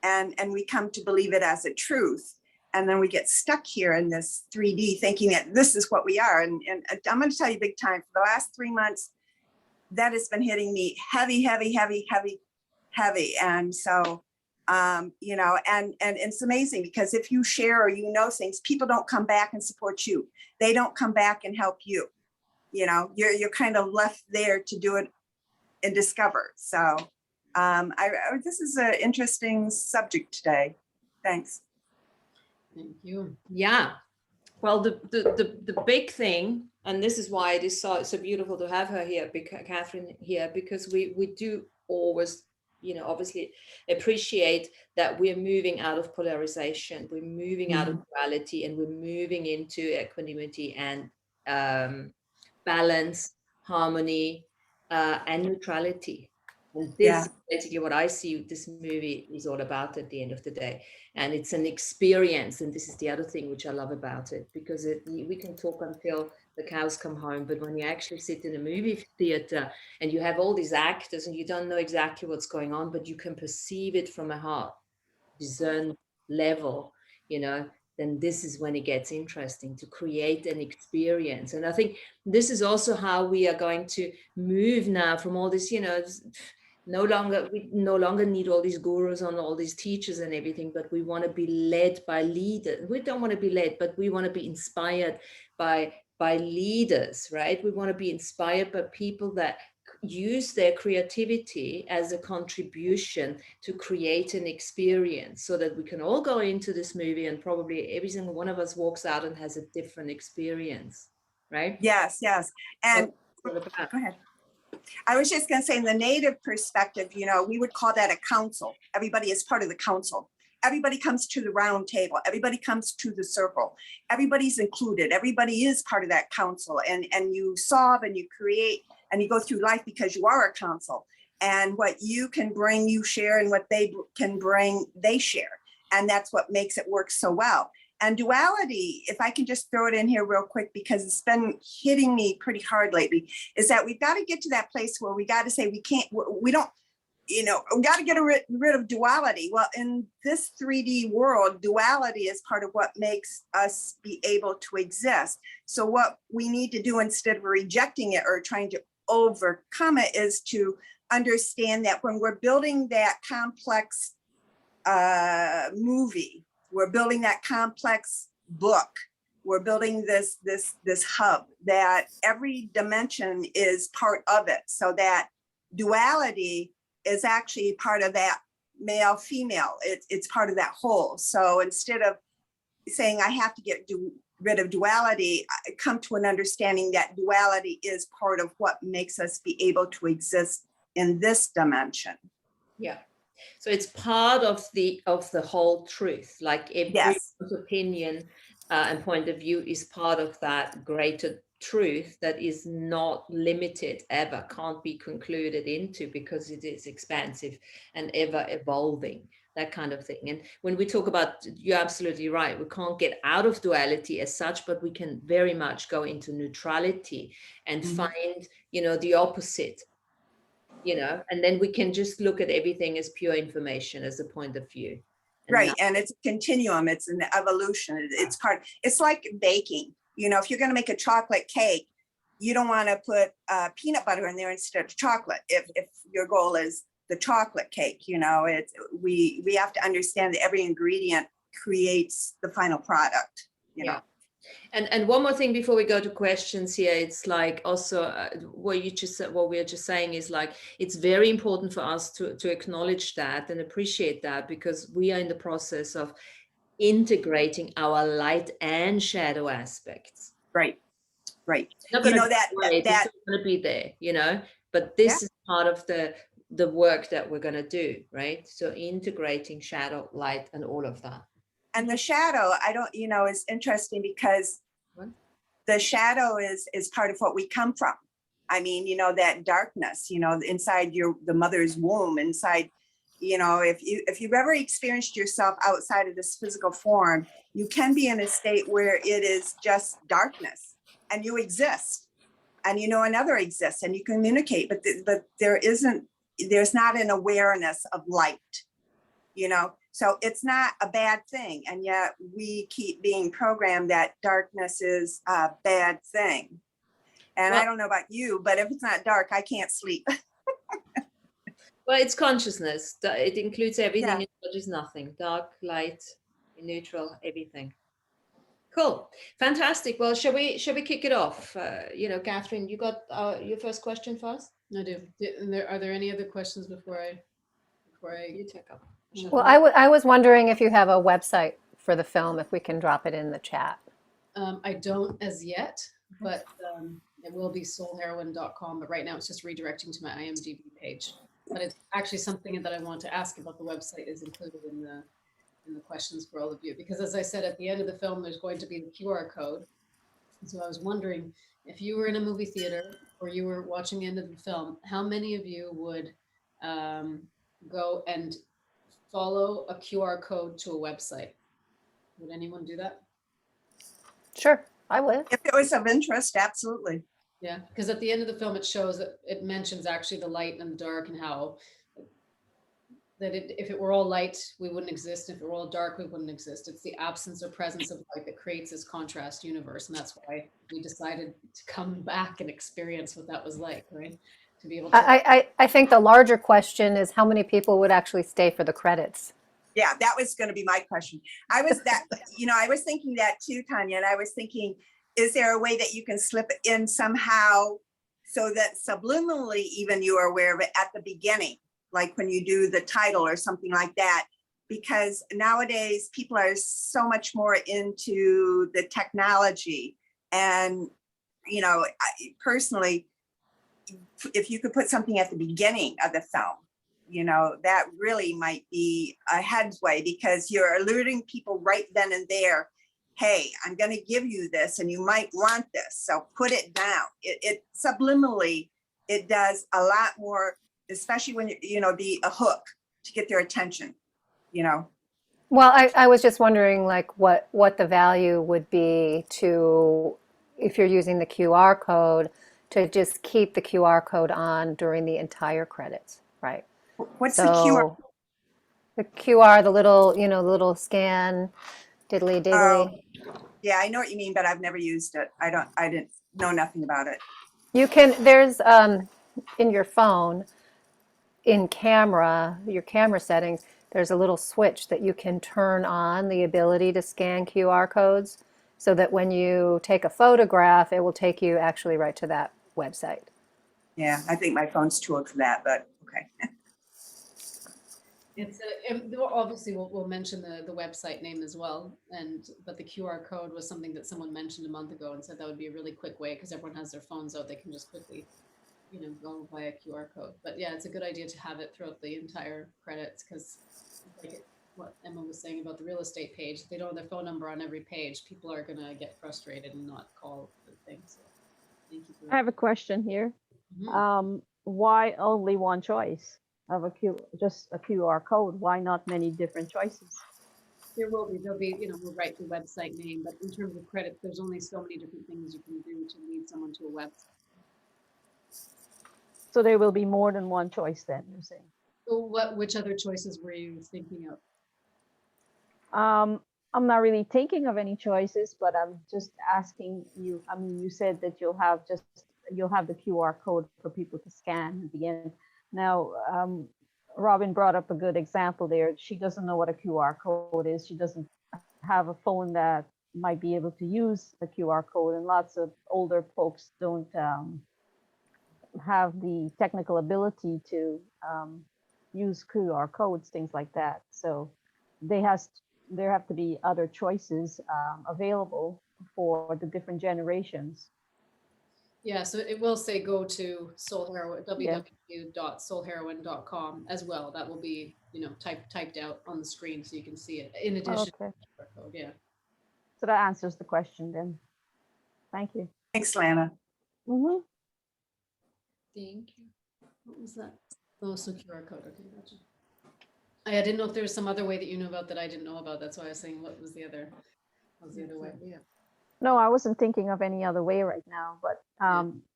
and we come to believe it as a truth. And then we get stuck here in this 3D thinking that this is what we are. And I'm going to tell you big time, for the last 3 months, that has been hitting me heavy, heavy, heavy, heavy, heavy. And so, and it's amazing because if you share or things, people don't come back and support you. They don't come back and help you. You're kind of left there to do it and discover. So this is an interesting subject today. Thanks. Thank you. Yeah. Well, the big thing, and this is why it is so beautiful to have her here, Catherine here, because we do always, obviously appreciate that we're moving out of polarization, we're moving out of duality, and we're moving into equanimity and balance, harmony, and neutrality. And this is basically what I see this movie is all about at the end of the day. And it's an experience. And this is the other thing which I love about it, because we can talk until the cows come home. But when you actually sit in a movie theater and you have all these actors and you don't know exactly what's going on, but you can perceive it from a heart discerned level, then this is when it gets interesting to create an experience. And I think this is also how we are going to move now from all this, we no longer need all these gurus and all these teachers and everything, but we want to be led by leaders. We don't want to be led, but we want to be inspired by leaders, right? We want to be inspired by people that use their creativity as a contribution to create an experience, so that we can all go into this movie and probably every single one of us walks out and has a different experience, right? Yes. And go ahead. I was just going to say, in the native perspective, we would call that a council. Everybody is part of the council. Everybody comes to the round table. Everybody comes to the circle. Everybody's included. Everybody is part of that council. And you solve and you create and you go through life because you are a council. And what you can bring, you share, and what they can bring, they share. And that's what makes it work so well. And duality, if I can just throw it in here real quick, because it's been hitting me pretty hard lately, is that we've got to get to that place where we got to say we don't, we got to get rid of duality. Well, in this 3D world, duality is part of what makes us be able to exist. So what we need to do, instead of rejecting it or trying to overcome it, is to understand that when we're building that complex movie, we're building that complex book, we're building this hub, that every dimension is part of it. So that duality is actually part of that male, female. It's part of that whole. So instead of saying I have to get rid of duality, I come to an understanding that duality is part of what makes us be able to exist in this dimension. Yeah. So it's part of the whole truth. Like everyone's opinion and point of view is part of that greater truth that is not limited ever, can't be concluded into, because it is expansive and ever evolving, that kind of thing. And when we talk about, you're absolutely right, we can't get out of duality as such, but we can very much go into neutrality and find, the opposite. And then we can just look at everything as pure information, as a point of view. Right. And it's a continuum. It's an evolution. It's like baking. If you're going to make a chocolate cake, you don't want to put peanut butter in there instead of chocolate. If your goal is the chocolate cake, we have to understand that every ingredient creates the final product, know. And one more thing before we go to questions here, it's like also what we're just saying is like, it's very important for us to acknowledge that and appreciate that, because we are in the process of integrating our light and shadow aspects. Right. Right. It's not You going to know, go that away, it's that still going to be there, you know, but Yeah. this is part of the work that we're going to do, right? So integrating shadow, light, and all of that. and the shadow, I don't, you know, is interesting because What? the shadow is part of what we come from. I mean, you know, that darkness, you know, inside the mother's womb, inside, you know, if you've ever experienced yourself outside of this physical form, you can be in a state where it is just darkness and you exist and you know another exists and you communicate, but there's not an awareness of light, you know. So it's not a bad thing, and yet we keep being programmed that darkness is a bad thing. And I Well, don't know about you, but if it's not dark, I can't sleep. well, it's consciousness. It includes everything. Yeah. It is nothing. Dark, light, neutral, everything. Cool, fantastic. Well, shall we kick it off? You know, Catherine, you got your first question for us. I do. And are there any other questions before I You take up. Well, I was wondering if you have a website for the film, if we can drop it in the chat. I don't as yet, but it will be soulheroine.com. But right now it's just redirecting to my IMDb page. But it's actually something that I want to ask about the website is included in the questions for all of you. Because as I said, at the end of the film, there's going to be the QR code. And so I was wondering if you were in a movie theater or you were watching the end of the film, how many of you would go and follow a QR code to a website? Would anyone do that? Sure, I would. If it was of interest, absolutely. Yeah, because at the end of the film, it shows that it mentions actually the light and the dark and how that if it were all light, we wouldn't exist. If it were all dark, we wouldn't exist. It's the absence or presence of light that creates this contrast universe. And that's why we decided to come back and experience what that was like, right? To be able to. I think the larger question is how many people would actually stay for the credits? Yeah, that was going to be my question. I was thinking that too, Tanya. And I was thinking, is there a way that you can slip it in somehow so that subliminally even you are aware of it at the beginning, like when you do the title or something like that? Because nowadays people are so much more into the technology. And, you know, personally, if you could put something at the beginning of the film, you know, that really might be a headway, because you're alerting people right then and there, hey, I'm going to give you this and you might want this, so put it down. It subliminally, it does a lot more, especially when you know, be a hook to get their attention, you know. Well, I was just wondering like what the value would be to, if you're using the QR code, to just keep the QR code on during the entire credits, right? What's the QR? So the QR, the little, you know, little scan, diddly diddly. Yeah, I know what you mean, but I've never used it. I didn't know nothing about it. You can, there's in your phone, in camera, your camera settings, there's a little switch that you can turn on the ability to scan QR codes so that when you take a photograph, it will take you actually right to that website. Yeah, I think my phone's too old for that, but okay. It's obviously we'll mention the website name as well, but the QR code was something that someone mentioned a month ago and said that would be a really quick way, because everyone has their phones out, they can just quickly, you know, go via QR code. But yeah, it's a good idea to have it throughout the entire credits, because like what Emma was saying about the real estate page, if they don't have their phone number on every page, people are gonna get frustrated and not call the thing. So thank you for I have a question here. Mhm. Why only one choice of just a QR code? Why not many different choices? There'll be, you know, we'll write the website name, but in terms of credits, there's only so many different things you can do to lead someone to a website. So there will be more than one choice then, you're saying? So which other choices were you thinking of? I'm not really thinking of any choices, but I'm just asking you. I mean, you said that you'll have the QR code for people to scan at the end. Now, Robin brought up a good example there. She doesn't know what a QR code is. She doesn't have a phone that might be able to use the QR code, and lots of older folks don't have the technical ability to use QR codes, things like that. So they there have to be other choices available for the different generations. Yeah, so it will say go to Soul Heroin, Yeah. www.soulheroin.com as well. That will be, typed out on the screen so you can see it in addition Okay, to the QR code. Yeah. so that answers the question then. Thank you. Thanks, Lana. Mhm. Thank you. What was that? Oh, so QR code. Okay, gotcha. I didn't know if there was some other way that you knew about that I didn't know about. That's why I was saying what was the other way. Yeah. No, I wasn't thinking of any other way right now, but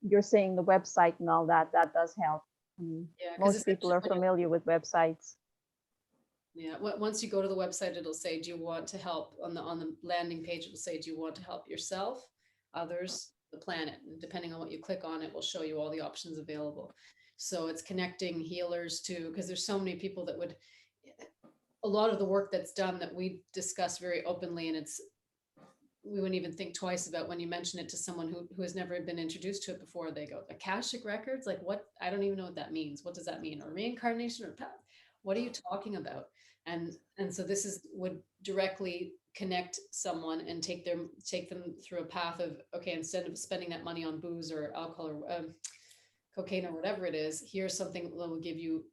you're saying the website and all that, that does help. I mean, Yeah, 'cause most people are essentially when familiar with websites. Yeah, once you go to the website, it'll say, do you want to help on the landing page? It'll say, do you want to help yourself, others, the planet? And depending on what you click on, it will show you all the options available. So it's connecting healers to, because there's so many people that would, a lot of the work that's done that we discuss very openly, and we wouldn't even think twice about when you mention it to someone who has never been introduced to it before. They go, Akashic records, like what? I don't even know what that means. What does that mean? Or reincarnation, or what are you talking about? And so this would directly connect someone and take them through a path of, okay, instead of spending that money on booze or alcohol or cocaine or whatever it is, here's something that will give you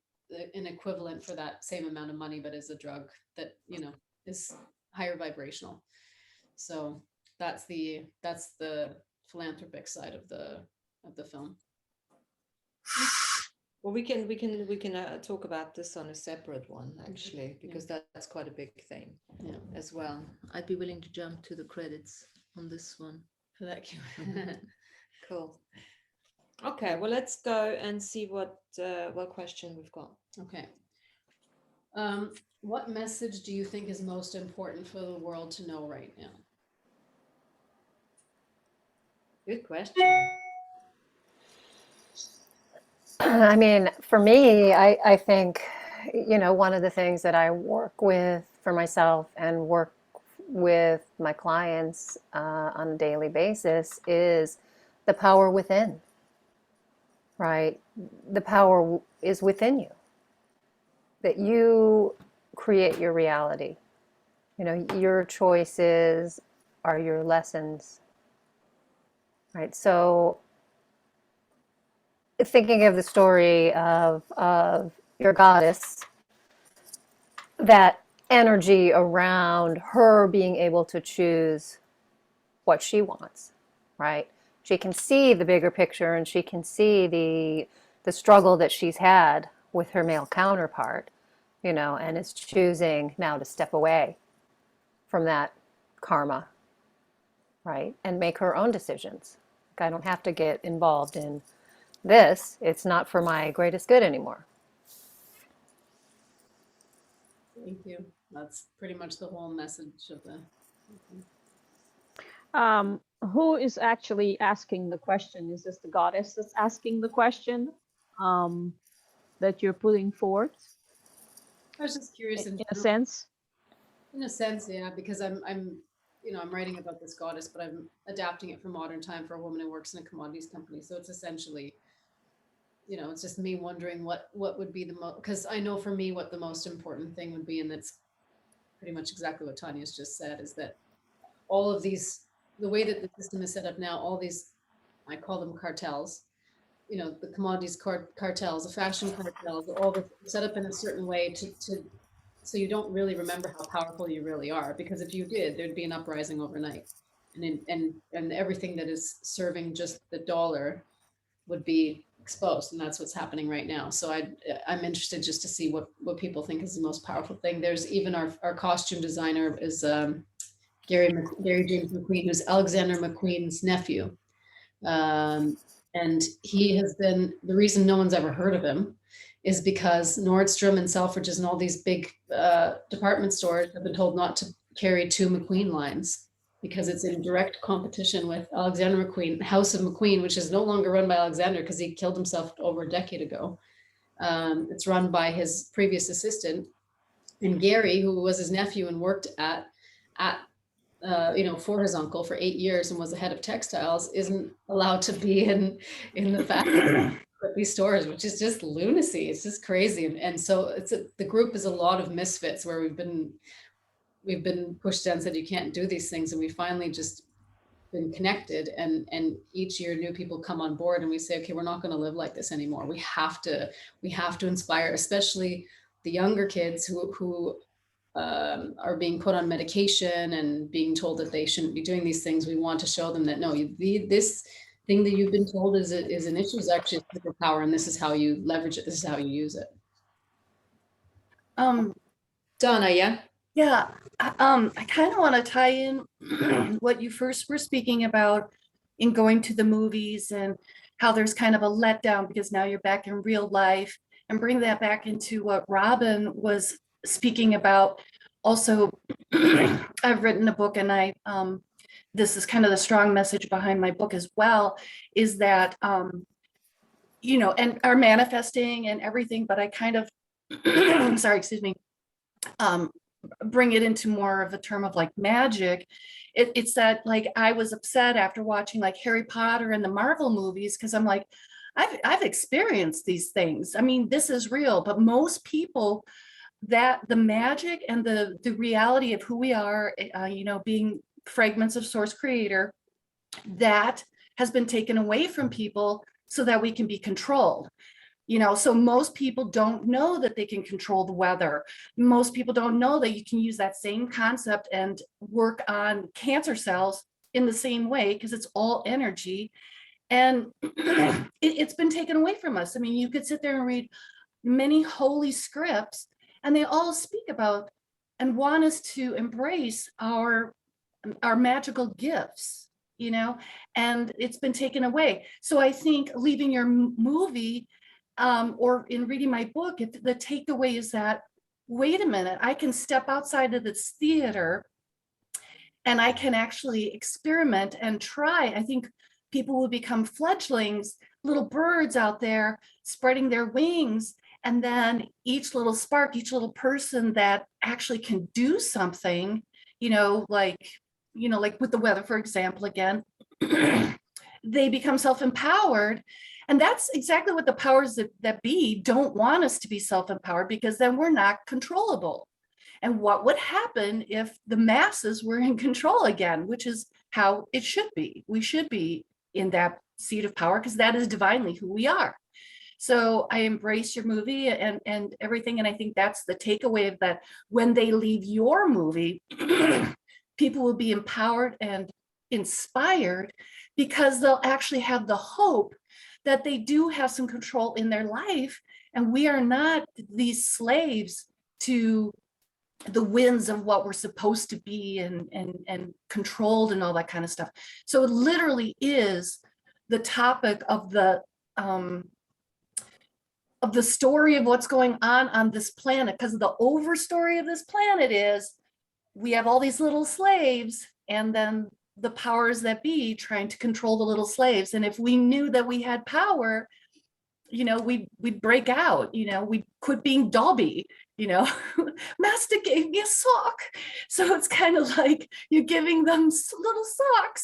an equivalent for that same amount of money, but as a drug that is higher vibrational. So that's the philanthropic side of the film. Well, we can talk about this on a separate one actually, because that's quite a big thing as well. I'd be willing to jump to the credits on this one For that. Cool. Okay, well, let's go and see what question we've got. Okay. What message do you think is most important for the world to know right now? Good question. I mean, for me, I think, one of the things that I work with for myself and work with my clients on a daily basis is the power within, right? The power is within you, that you create your reality. Your choices are your lessons, right? So thinking of the story of your goddess, that energy around her being able to choose what she wants, right? She can see the bigger picture, and she can see the struggle that she's had with her male counterpart, and is choosing now to step away from that karma, right? And make her own decisions. I don't have to get involved in this. It's not for my greatest good anymore. Thank you. That's pretty much the whole message of the. Who is actually asking the question? Is this the goddess that's asking the question that you're putting forth? I was just curious In a sense. In a sense, yeah, because I'm writing about this goddess, but I'm adapting it for modern time for a woman who works in a commodities company. So it's essentially, it's just me wondering what would be the most, because I know for me what the most important thing would be, and that's pretty much exactly what Tanya's just said, is that all of these, the way that the system is set up now, all these, I call them cartels, the commodities cartels, the fashion cartels, all the set up in a certain way to so you don't really remember how powerful you really are, because if you did, there'd be an uprising overnight, and everything that is serving just the dollar would be exposed, and that's what's happening right now. So I'm interested just to see what people think is the most powerful thing. There's even our costume designer is Gary James McQueen, who's Alexander McQueen's nephew. And he has been, the reason no one's ever heard of him is because Nordstrom and Selfridges and all these big department stores have been told not to carry 2 McQueen lines because it's in direct competition with Alexander McQueen, House of McQueen, which is no longer run by Alexander because he killed himself over a decade ago. It's run by his previous assistant. And Gary, who was his nephew and worked for his uncle for 8 years and was the head of textiles, isn't allowed to be in the factory at these stores, which is just lunacy. It's just crazy. And so the group is a lot of misfits where we've been pushed down and said, you can't do these things. And we finally just been connected, and each year new people come on board, and we say, okay, we're not going to live like this anymore. We have to inspire, especially the younger kids who are being put on medication and being told that they shouldn't be doing these things. We want to show them that no, this thing that you've been told is an issue is actually a superpower, and this is how you leverage it. This is how you use it. Donna, yeah? Yeah, I kind of want to tie in what you first were speaking about in going to the movies and how there's kind of a letdown because now you're back in real life, and bring that back into what Robin was speaking about. Also, I've written a book, and this is kind of the strong message behind my book as well, is that, you know, and are manifesting and everything, but I kind of, sorry, excuse me, bring it into more of a term of like magic. It's that, like, I was upset after watching like Harry Potter and the Marvel movies, because I'm like, I've experienced these things. I mean, this is real, but most people, that the magic and the reality of who we are, you know, being fragments of source creator, that has been taken away from people so that we can be controlled. You know, so most people don't know that they can control the weather. Most people don't know that you can use that same concept and work on cancer cells in the same way, because it's all energy. And it's been taken away from us. I mean, you could sit there and read many holy scripts, and they all speak about and want us to embrace our magical gifts, you know, and it's been taken away. So I think leaving your movie, or in reading my book, the takeaway is that, wait a minute, I can step outside of this theater and I can actually experiment and try. I think people will become fledglings, little birds out there spreading their wings. And then each little spark, each little person that actually can do something, like with the weather, for example, again, they become self-empowered. And that's exactly what the powers that be don't want us to be self-empowered, because then we're not controllable. And what would happen if the masses were in control again, which is how it should be. We should be in that seat of power, because that is divinely who we are. So I embrace your movie and everything. And I think that's the takeaway of that. When they leave your movie, people will be empowered and inspired, because they'll actually have the hope that they do have some control in their life. And we are not these slaves to the winds of what we're supposed to be and controlled and all that kind of stuff. So it literally is the topic of the story of what's going on this planet, because the overstory of this planet is we have all these little slaves, and then the powers that be trying to control the little slaves. And if we knew that we had power, we'd break out, we'd quit being Dobby, Master gave me a sock. So it's kind of like you're giving them little socks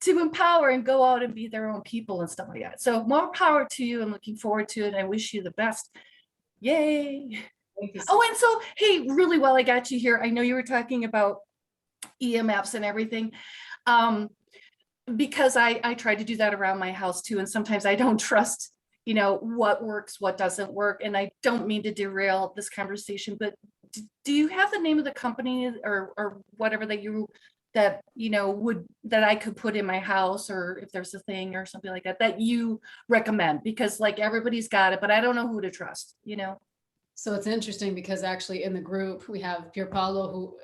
to empower and go out and be their own people and stuff like that. So more power to you. I'm looking forward to it. I wish you the best. Yay. Oh, and so, hey, really, while I got you here, I know you were talking about EMFs and everything, because I try to do that around my house too. And sometimes I don't trust, what works, what doesn't work. And I don't mean to derail this conversation, but do you have the name of the company or whatever that I could put in my house, or if there's a thing or something like that you recommend? Because like everybody's got it, but I don't know who to trust, So it's interesting, because actually in the group we have Pier Paolo,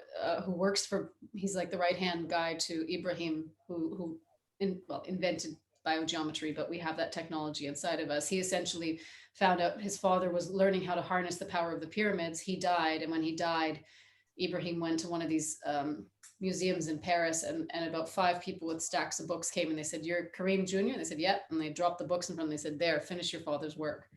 who works for, he's like the right-hand guy to Ibrahim, who invented biogeometry, but we have that technology inside of us. He essentially found out his father was learning how to harness the power of the pyramids. He died, and when he died, Ibrahim went to one of these museums in Paris, and about 5 people with stacks of books came, and they said, "You're Kareem Jr.?" And they said, "Yeah." And they dropped the books in front of them. They said, "There, finish your father's work."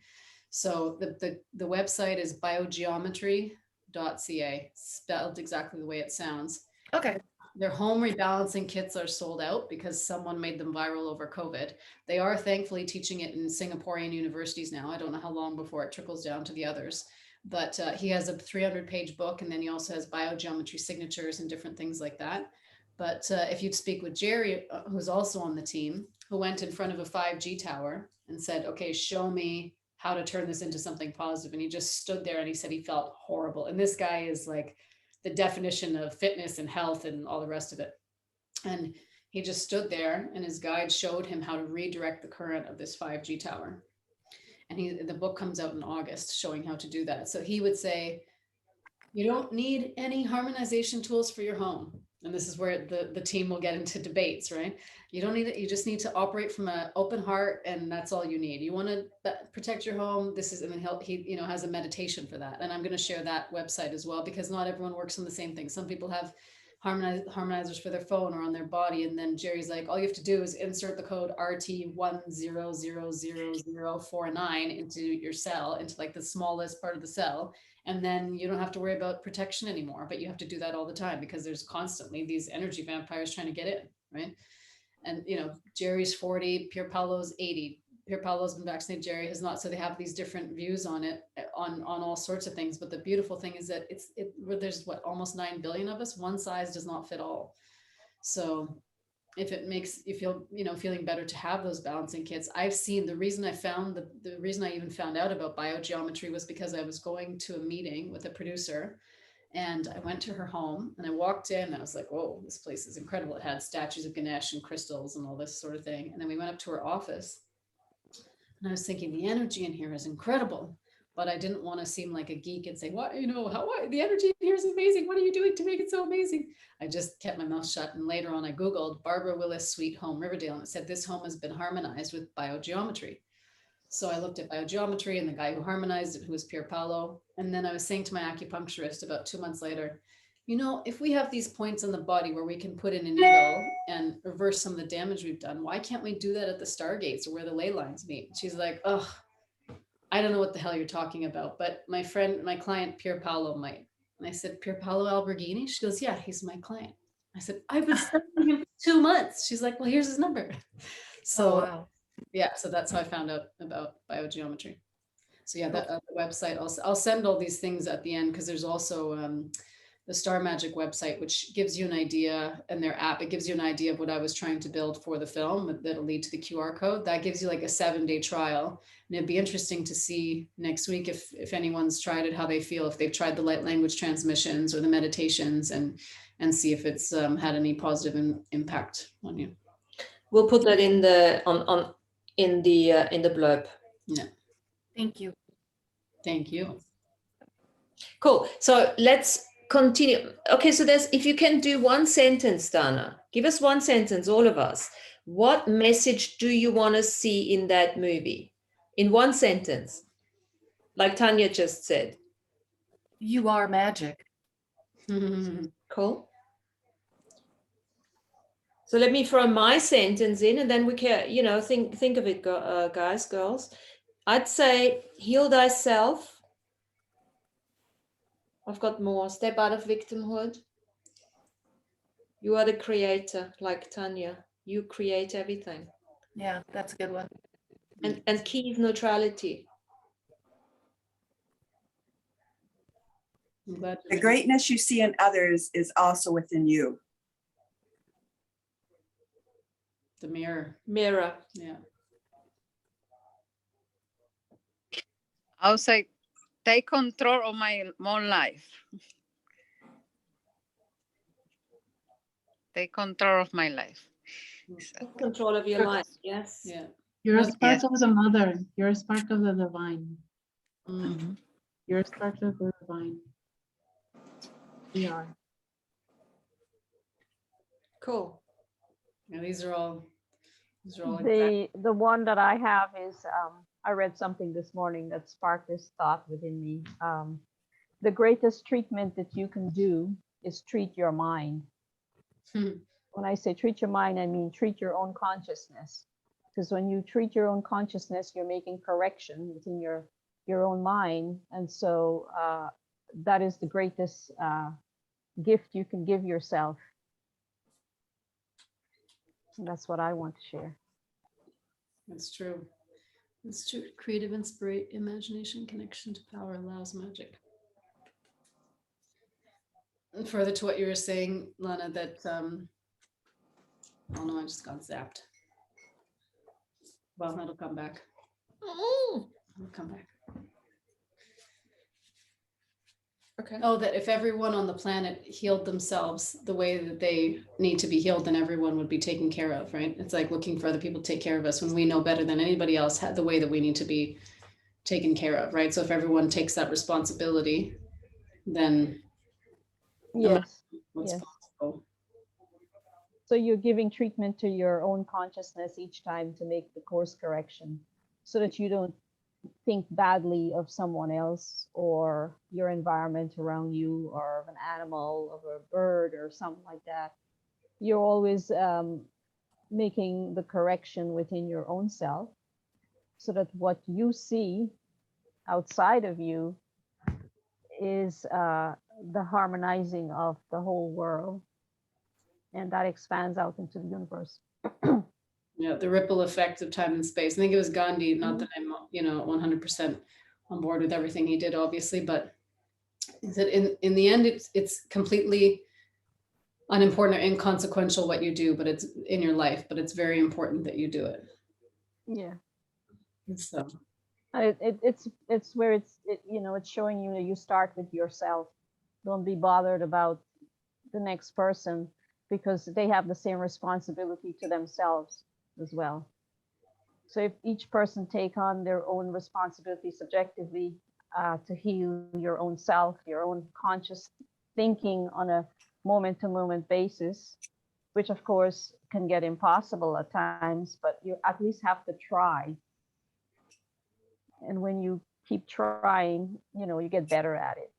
So the website is biogeometry.ca, spelled exactly the way it sounds. Okay. Their home rebalancing kits are sold out because someone made them viral over COVID. They are thankfully teaching it in Singaporean universities now. I don't know how long before it trickles down to the others. But he has a 300-page book, and then he also has biogeometry signatures and different things like that. But if you'd speak with Jerry, who's also on the team, who went in front of a 5G tower and said, okay, show me how to turn this into something positive. And he just stood there and he said he felt horrible. And this guy is like the definition of fitness and health and all the rest of it. And he just stood there and his guide showed him how to redirect the current of this 5G tower. And the book comes out in August showing how to do that. So he would say, you don't need any harmonization tools for your home. And this is where the team will get into debates, right? You don't need it. You just need to operate from an open heart, and that's all you need. You want to protect your home. This is, and then he has a meditation for that. And I'm going to share that website as well, because not everyone works on the same thing. Some people have harmonizers for their phone or on their body. And then Jerry's like, all you have to do is insert the code RT10000049 into your cell, into like the smallest part of the cell. And then you don't have to worry about protection anymore, but you have to do that all the time because there's constantly these energy vampires trying to get in, right? And, Jerry's 40, Pier Paolo's 80. Pier Paolo's been vaccinated, Jerry has not. So they have these different views on it, on all sorts of things. But the beautiful thing is that there's almost 9 billion of us. One size does not fit all. So if it makes you feel, feeling better to have those balancing kits. I've seen the reason I found the reason I even found out about biogeometry was because I was going to a meeting with a producer, and I went to her home and I walked in and I was like, whoa, this place is incredible. It had statues of Ganesh and crystals and all this sort of thing. And then we went up to her office and I was thinking the energy in here is incredible. But I didn't want to seem like a geek and say, what, the energy in here is amazing. What are you doing to make it so amazing? I just kept my mouth shut. And later on, I Googled Barbara Willis Sweet Home Riverdale, and it said this home has been harmonized with biogeometry. So I looked at biogeometry and the guy who harmonized it, who was Pier Paolo. And then I was saying to my acupuncturist about 2 months later, if we have these points on the body where we can put in a needle and reverse some of the damage we've done, why can't we do that at the stargates or where the ley lines meet? She's like, oh, I don't know what the hell you're talking about, but my client, Pier Paolo might. And I said, Pier Paolo Alberghini? She goes, yeah, he's my client. I said, I've been studying him for 2 months. She's like, well, here's his number. So, wow. Yeah, so that's how I found out about biogeometry. So yeah, the website, I'll send all these things at the end, because there's also the Star Magic website, which gives you an idea, and their app, it gives you an idea of what I was trying to build for the film that'll lead to the QR code. That gives you like a 7-day trial. And it'd be interesting to see next week if anyone's tried it, how they feel, if they've tried the light language transmissions or the meditations, and see if it's had any positive impact on you. We'll put that in the in the blurb. Yeah. Thank you. Thank you. Cool. So let's continue. Okay, so if you can do one sentence, Dana, give us one sentence, all of us. What message do you want to see in that movie? In one sentence, like Tanya just said. You are magic. Cool. So let me throw my sentence in, and then we can, think of it, guys, girls. I'd say, heal thyself. I've got more. Step out of victimhood. You are the creator, like Tanya. You create everything. Yeah, that's a good one. And key is neutrality. The greatness you see in others is also within you. The mirror. Mirror. Yeah. I'll say, take control of my own life. Take control of my life. Take control of your life. Yes. Yeah. You're a spark Yes. of the mother. You're a spark of the divine. Mm-hmm. You're a spark of the divine. We are. Cool. Yeah, these are all The one that I have is I read something this morning that sparked this thought within me. The greatest treatment that you can do is treat your mind. When I say treat your mind, I mean treat your own consciousness. Because when you treat your own consciousness, you're making correction within your own mind. And so that is the greatest gift you can give yourself. And that's what I want to share. That's true. It's true. Creative imagination, connection to power allows magic. And further to what you were saying, Lana, that oh no, I just got zapped. Well, that'll come back. It'll come back. Okay. Oh, that if everyone on the planet healed themselves the way that they need to be healed, then everyone would be taken care of, right? It's like looking for other people to take care of us when we know better than anybody else the way that we need to be taken care of, right? So if everyone takes that responsibility, then Yes. what's Yes. possible. So you're giving treatment to your own consciousness each time to make the course correction so that you don't think badly of someone else or your environment around you or of an animal or a bird or something like that. You're always making the correction within your own self so that what you see outside of you is the harmonizing of the whole world, and that expands out into the universe. Yeah, the ripple effect of time and space. I think it was Gandhi, not that I'm, 100% on board with everything he did, obviously, but that in the end, it's completely unimportant or inconsequential what you do, but it's in your life, but it's very important that you do it. Yeah. So It's where it's showing you that you start with yourself. Don't be bothered about the next person because they have the same responsibility to themselves as well. So if each person take on their own responsibility subjectively to heal your own self, your own conscious thinking on a moment-to-moment basis, which of course can get impossible at times, but you at least have to try. And when you keep trying, you get better at it.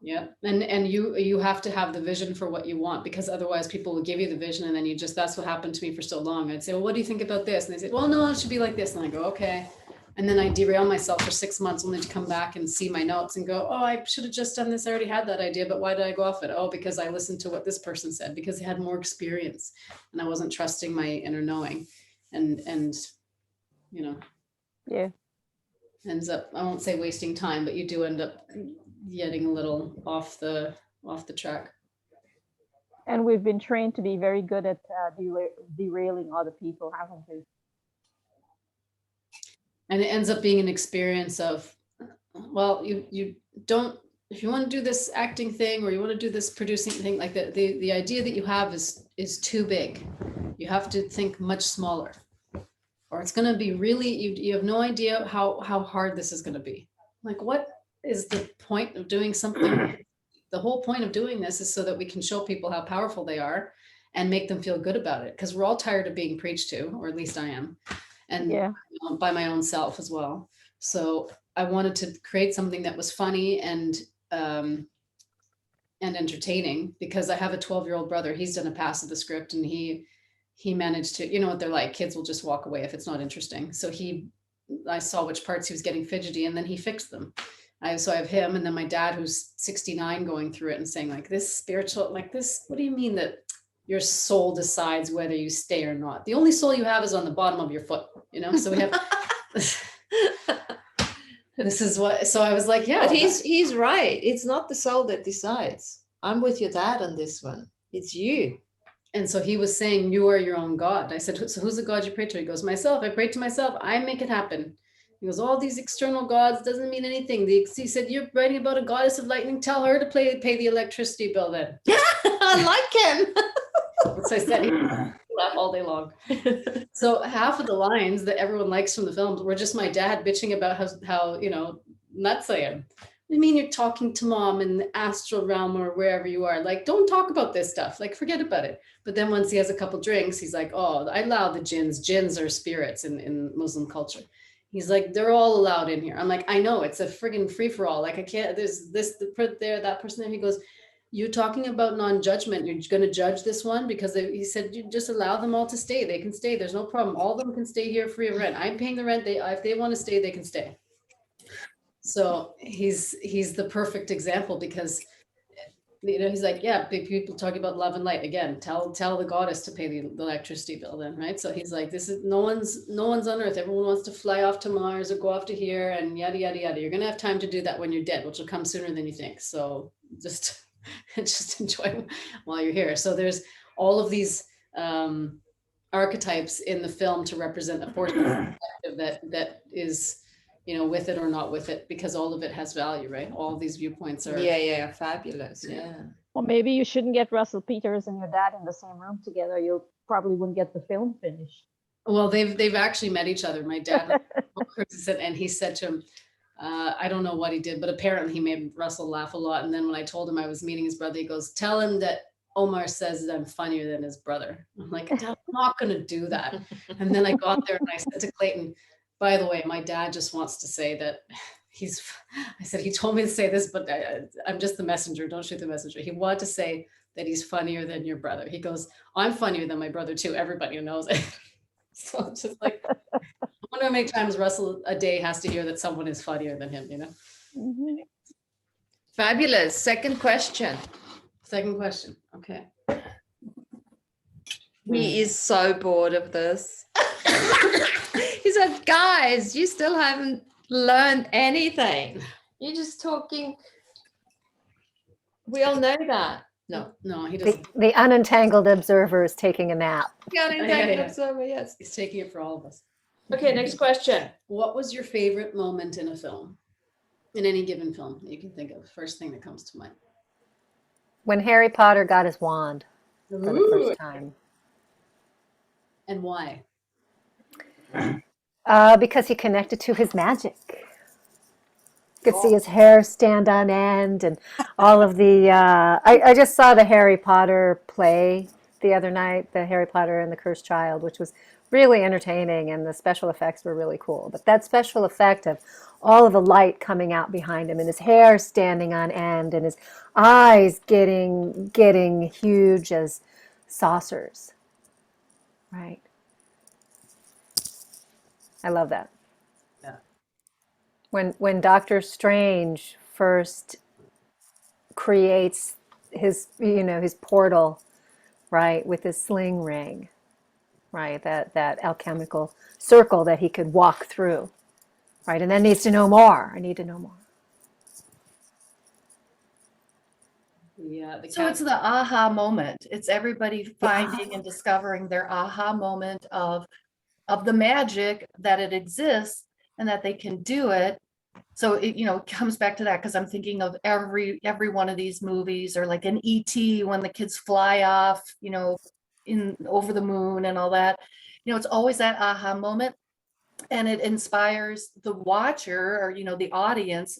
yeah, and you have to have the vision for what you want, because otherwise people will give you the vision and then that's what happened to me for so long. I'd say, well, what do you think about this? And they say, well, no, it should be like this. And I go, okay. And then I derail myself for 6 months only to come back and see my notes and go, oh, I should have just done this. I already had that idea, but why did I go off it? Oh, because I listened to what this person said, because they had more experience and I wasn't trusting my inner knowing. And Yeah. ends up, I won't say wasting time, but you do end up getting a little off the track. And we've been trained to be very good at derailing other people, haven't we? And it ends up being an experience of, well, you don't, if you want to do this acting thing or you want to do this producing thing, like the idea that you have is too big. You have to think much smaller, or it's going to be really, you have no idea how hard this is going to be. Like, what is the point of doing something? The whole point of doing this is so that we can show people how powerful they are and make them feel good about it. Because we're all tired of being preached to, or at least I am. And Yeah. by my own self as well. So I wanted to create something that was funny and entertaining, because I have a 12-year-old brother. He's done a pass of the script and he managed to, you know what they're like, kids will just walk away if it's not interesting. So I saw which parts he was getting fidgety and then he fixed them. So I have him, and then my dad, who's 69, going through it and saying, like, this spiritual, like this, what do you mean that your soul decides whether you stay or not? The only soul you have is on the bottom of your foot, so we have this is what, so I was like, yeah. But he's right. It's not the soul that decides. I'm with your dad on this one. It's you. And so he was saying, you are your own God. I said, so who's the God you pray to? He goes, myself. I pray to myself. I make it happen. He goes, all these external gods doesn't mean anything. He said, you're writing about a goddess of lightning. Tell her to pay the electricity bill then. I like him. So I said, he laugh all day long. So half of the lines that everyone likes from the films were just my dad bitching about how nuts I am. I mean, you're talking to mom in the astral realm or wherever you are. Like, don't talk about this stuff. Like, forget about it. But then once he has a couple drinks, he's like, oh, I allow the jinns. Jinns are spirits in Muslim culture. He's like, they're all allowed in here. I'm like, I know, it's a friggin' free for all. Like, I can't, there's this there, that person there. He goes, you talking about non-judgment. You're going to judge this one because he said, you just allow them all to stay. They can stay. There's no problem. All of them can stay here free of rent. I'm paying the rent. If they want to stay, they can stay. So he's the perfect example, because he's like, yeah, big people talking about love and light again. Tell the goddess to pay the electricity bill then, right? So he's like, this is no one's on Earth. Everyone wants to fly off to Mars or go off to here and yada yada yada. You're gonna have time to do that when you're dead, which will come sooner than you think. So just enjoy while you're here. So there's all of these archetypes in the film to represent a force perspective that is, with it or not with it, because all of it has value, right? All of these viewpoints are. Yeah, fabulous. Yeah. Well, maybe you shouldn't get Russell Peters and your dad in the same room together. You probably wouldn't get the film finished. Well, they've actually met each other. My dad, and he said to him, I don't know what he did, but apparently he made Russell laugh a lot. And then when I told him I was meeting his brother, he goes, tell him that Omar says that I'm funnier than his brother. I'm like, I'm not going to do that. And then I got there and I said to Clayton, by the way, my dad just wants to say that I said, he told me to say this, but I'm just the messenger. Don't shoot the messenger. He wanted to say that he's funnier than your brother. He goes, I'm funnier than my brother too. Everybody knows it. So it's just like, I wonder how many times Russell a day has to hear that someone is funnier than him, Mhm. Fabulous. Second question. Second question. Okay. He is so bored of this. He said, guys, you still haven't learned anything. You're just talking. We all know that. No, he doesn't. The unentangled observer is taking a nap. Yes. He's taking it for all of us. Okay, next question. What was your favorite moment in a film? In any given film that you can think of? First thing that comes to mind. When Harry Potter got his wand for the Ooh, first time. and why? Because he connected to his magic. You could see his hair stand on end and all of the, I just saw the Harry Potter play the other night, the Harry Potter and the Cursed Child, which was really entertaining and the special effects were really cool. But that special effect of all of the light coming out behind him and his hair standing on end and his eyes getting huge as saucers, right? I love that. Yeah. When Doctor Strange first creates his portal, right, with his sling ring, right, that alchemical circle that he could walk through, right, and then needs to know more. I need to know more. Yeah. So it's the aha moment. It's everybody finding and discovering their aha moment of the magic that it exists and that they can do it. So it comes back to that, because I'm thinking of every one of these movies, or like an ET when the kids fly off, in over the moon and all that. It's always that aha moment, and it inspires the watcher, or the audience.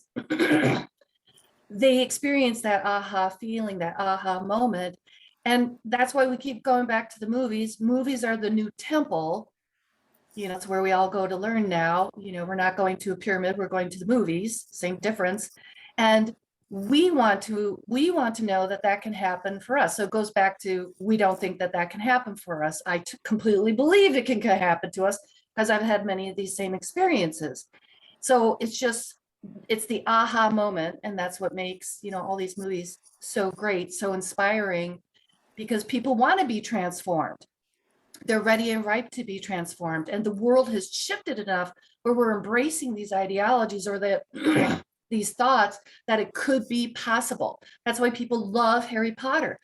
They experience that aha feeling, that aha moment. And that's why we keep going back to the movies. Movies are the new temple. It's where we all go to learn now. We're not going to a pyramid, we're going to the movies, same difference. And we want to know that can happen for us. So it goes back to, we don't think that can happen for us. I completely believe it can happen to us, because I've had many of these same experiences. So it's the aha moment. And that's what makes, all these movies so great, so inspiring, because people want to be transformed. They're ready and ripe to be transformed. And the world has shifted enough where we're embracing these ideologies, or these thoughts that it could be possible. That's why people love Harry Potter.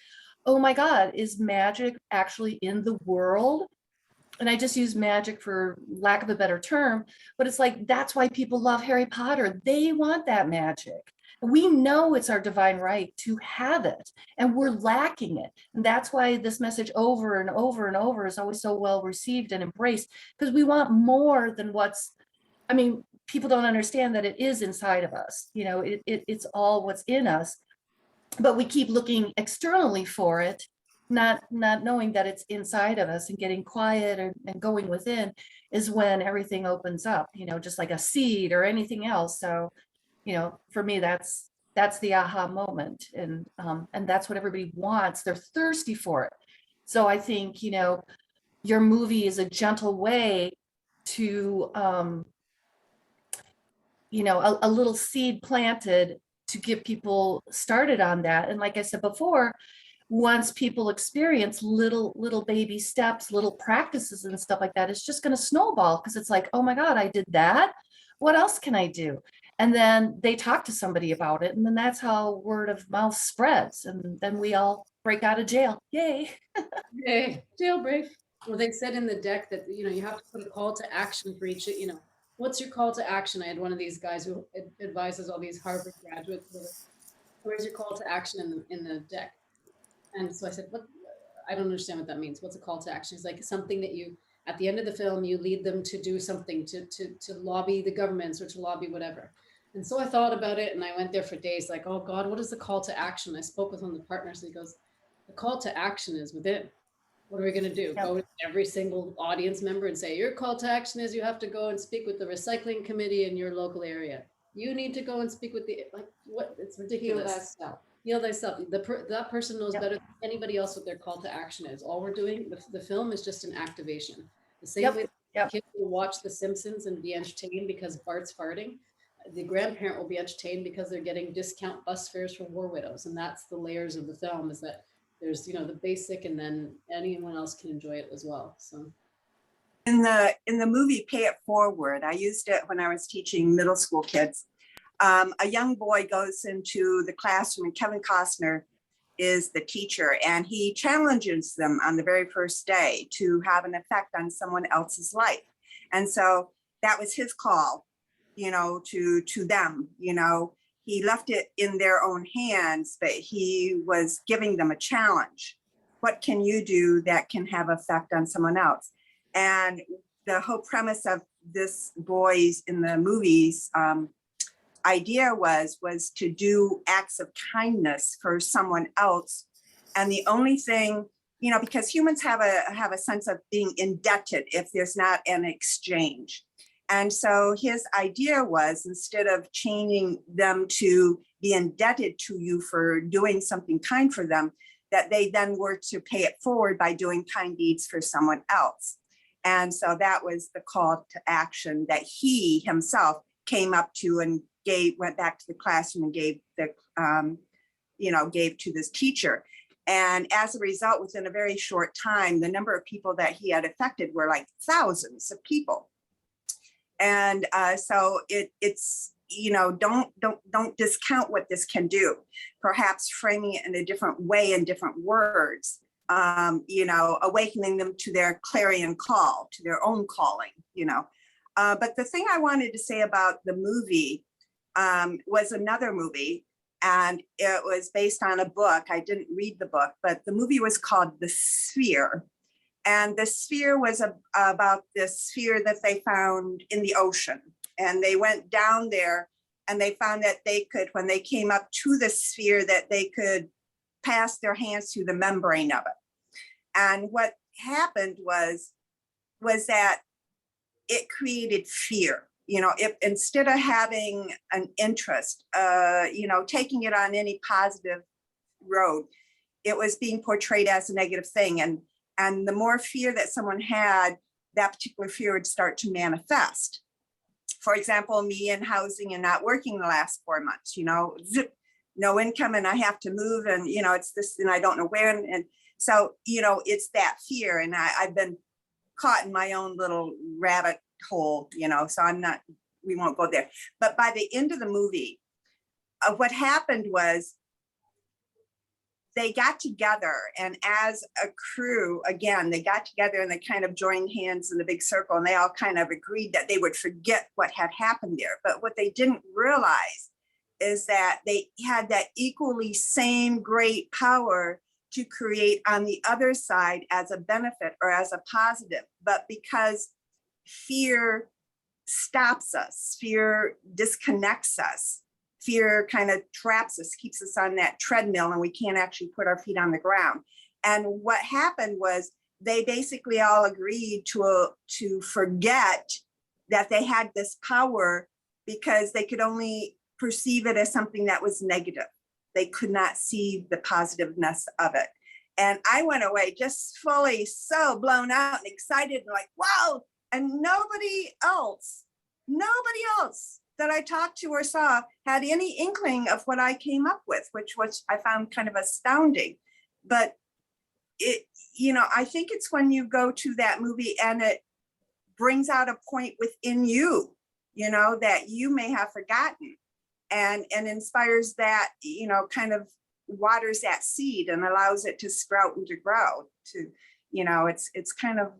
Oh my God, is magic actually in the world? And I just use magic for lack of a better term, but it's like, that's why people love Harry Potter. They want that magic. We know it's our divine right to have it, and we're lacking it. And that's why this message over and over and over is always so well received and embraced, because we want more than people don't understand that it is inside of us. It's all what's in us, but we keep looking externally for it, not knowing that it's inside of us, and getting quiet and going within is when everything opens up, just like a seed or anything else. So, for me, that's the aha moment. And that's what everybody wants. They're thirsty for it. So I think, your movie is a gentle way to, a little seed planted to get people started on that. And like I said before, once people experience little baby steps, little practices and stuff like that, it's just going to snowball, because it's like, oh my God, I did that. What else can I do? And then they talk to somebody about it, and then that's how word of mouth spreads, and then we all break out of jail. Yay. Hey, jailbreak. Well, they said in the deck that, you know, you have to put a call to action for each, you know, what's your call to action? I had one of these guys who advises all these Harvard graduates, where's your call to action in the deck? And so I said, what? I don't understand what that means. What's a call to action? It's like something that you, at the end of the film, you lead them to do something, to lobby the governments or to lobby whatever. And so I thought about it, and I went there for days like, oh God, what is the call to action? I spoke with one of the partners, and he goes, the call to action is within. What are we going to do? Yep. Go to every single audience member and say, your call to action is you have to go and speak with the recycling committee in your local area. You need to go and speak with the, like, what? It's ridiculous. Heal thyself. That person knows Yep. better than anybody else what their call to action is. All we're doing, the film is just an activation. The same Yep. way Yep. kids will watch The Simpsons and be entertained because Bart's farting. The grandparent will be entertained because they're getting discount bus fares for war widows. And that's the layers of the film, is that there's, you know, the basic, and then anyone else can enjoy it as well. So In the movie Pay It Forward, I used it when I was teaching middle school kids. A young boy goes into the classroom, and Kevin Costner is the teacher, and he challenges them on the very first day to have an effect on someone else's life. And so that was his call, you know, to them. You know, he left it in their own hands, but he was giving them a challenge. What can you do that can have effect on someone else? And the whole premise of this boys in the movies idea was to do acts of kindness for someone else. And the only thing, you know, because humans have a sense of being indebted if there's not an exchange. And so his idea was, instead of chaining them to be indebted to you for doing something kind for them, that they then were to pay it forward by doing kind deeds for someone else. And so that was the call to action that he himself came up to and went back to the classroom and gave to this teacher. And as a result, within a very short time, the number of people that he had affected were like thousands of people. And so it's, you know, don't discount what this can do. Perhaps framing it in a different way, in different words, you know, awakening them to their clarion call, to their own calling, you know. But the thing I wanted to say about the movie was another movie, and it was based on a book. I didn't read the book, but the movie was called The Sphere. And the sphere was about this sphere that they found in the ocean. And they went down there, and they found that they could, when they came up to the sphere, that they could pass their hands through the membrane of it. And what happened was that it created fear. You know, if instead of having an interest, you know, taking it on any positive road, it was being portrayed as a negative thing. And the more fear that someone had, that particular fear would start to manifest. For example, me in housing and not working the last 4 months, you know, no income, and I have to move, and, you know, it's this, and I don't know where. And so, you know, it's that fear. And I've been caught in my own little rabbit hole, you know, so we won't go there. But by the end of the movie, what happened was they got together, and as a crew, again, they got together and they kind of joined hands in a big circle, and they all kind of agreed that they would forget what had happened there. But what they didn't realize is that they had that equally same great power to create on the other side as a benefit or as a positive. But because fear stops us, fear disconnects us, fear kind of traps us, keeps us on that treadmill, and we can't actually put our feet on the ground. And what happened was they basically all agreed to forget that they had this power, because they could only perceive it as something that was negative. They could not see the positiveness of it. And I went away just fully so blown out and excited and like, wow. And nobody else that I talked to or saw had any inkling of what I came up with, which was, I found kind of astounding. But it, I think it's when you go to that movie and it brings out a point within you, that you may have forgotten, and inspires that, kind of waters that seed and allows it to sprout and to grow to, it's kind of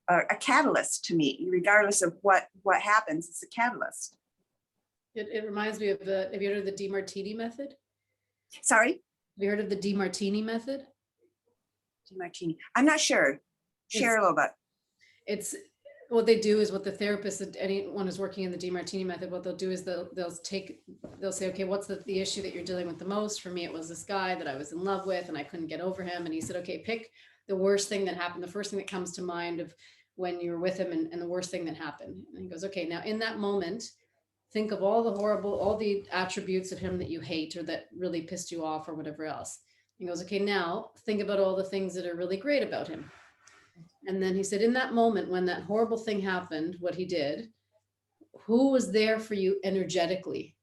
a catalyst to me, regardless of what happens. It's a catalyst. It reminds me of have you heard of the DeMartini method? Sorry? Have you heard of the DeMartini method? DeMartini. I'm not sure. Share a little bit. It's what they do is what the therapist, anyone who's working in the DeMartini method, what they'll do is they'll say, okay, what's the issue that you're dealing with the most? For me, it was this guy that I was in love with and I couldn't get over him. And he said, okay, pick the worst thing that happened, the first thing that comes to mind of when you were with him and the worst thing that happened. And he goes, okay, now in that moment, think of all the attributes of him that you hate or that really pissed you off or whatever else. He goes, okay, now think about all the things that are really great about him. And then he said, in that moment, when that horrible thing happened, what he did, who was there for you energetically?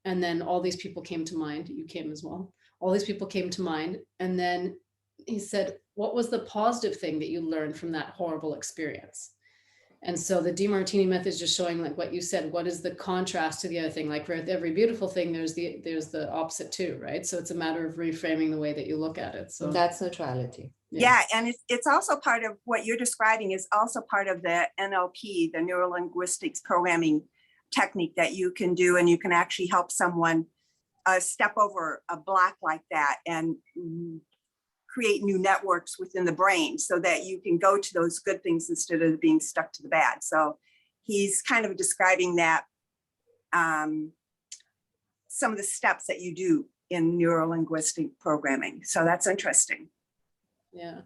And then all these people came to mind. You came as well. All these people came to mind. And then he said, what was the positive thing that you learned from that horrible experience? And so the DeMartini method is just showing, like what you said, what is the contrast to the other thing? Like for every beautiful thing, there's the opposite too, right? So it's a matter of reframing the way that you look at it. So That's neutrality. Yeah, and it's also part of what you're describing is also part of the NLP, the neuro linguistics programming technique that you can do, and you can actually help someone step over a block like that and create new networks within the brain so that you can go to those good things instead of being stuck to the bad. So he's kind of describing that, some of the steps that you do in neuro-linguistic programming. So that's interesting. yeah.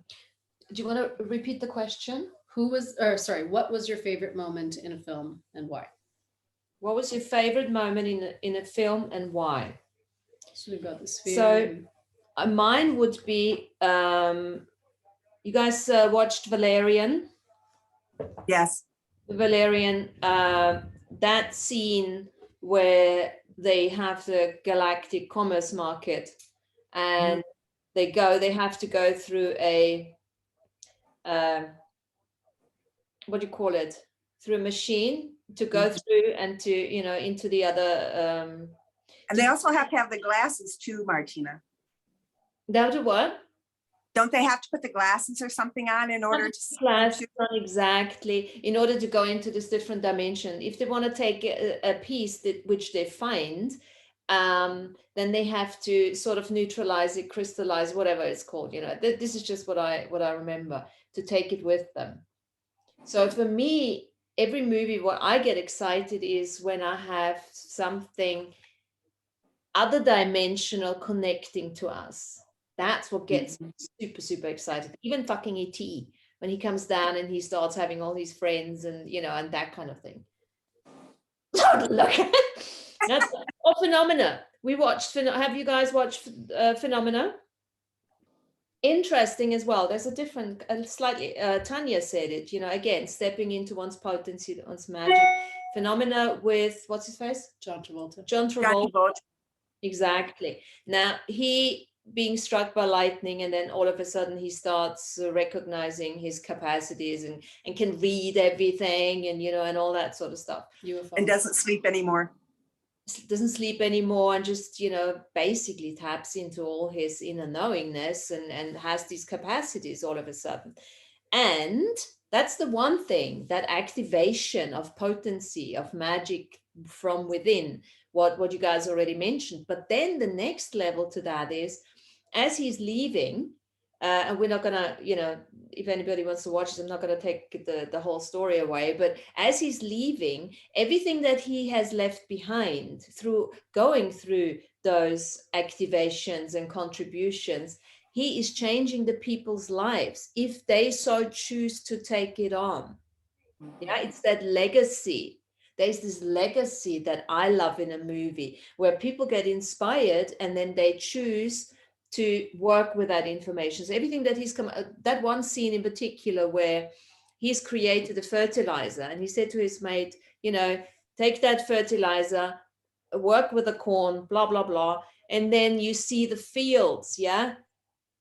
Do you want to repeat the question? What was your favorite moment in a film and why? What was your favorite moment in a film and why? So we've got the sphere. So mine would be, you guys watched Valerian? Yes. Valerian, that scene where they have the galactic commerce market and they have to go through a, what do you call it? Through a machine to go through and to, into the other. And they also have to have the glasses too, Martina. They'll do what? Don't they have to put the glasses or something on in order to see? Glasses on, exactly, in order to go into this different dimension. If they want to take a piece which they find, then they have to sort of neutralize it, crystallize, whatever it's called. This is just what I remember, to take it with them. So for me, every movie, what I get excited is when I have something other dimensional connecting to us. That's what gets me super, super excited. Even fucking E.T., when he comes down and he starts having all his friends and, and that kind of thing. Look, that's Phenomena. We watched, have you guys watched Phenomena? Interesting as well. There's a different, slightly, Tanya said it, again, stepping into one's potency, one's magic. Phenomena with, what's his face? John Travolta. John Travolta. Exactly. Now, he being struck by lightning, and then all of a sudden he starts recognizing his capacities and can read everything and, and all that sort of stuff. UFO. And doesn't sleep anymore. Doesn't sleep anymore and just, basically taps into all his inner knowingness and has these capacities all of a sudden. And that's the one thing, that activation of potency, of magic from within, what you guys already mentioned. But then the next level to that is, as he's leaving, and we're not gonna, if anybody wants to watch it, I'm not gonna take the whole story away, but as he's leaving, everything that he has left behind through going through those activations and contributions, he is changing the people's lives if they so choose to take it on. Yeah, it's that legacy. There's this legacy that I love in a movie where people get inspired and then they choose to work with that information. So everything that he's come, that one scene in particular where he's created a fertilizer and he said to his mate, take that fertilizer, work with the corn, blah, blah, blah. And then you see the fields, yeah,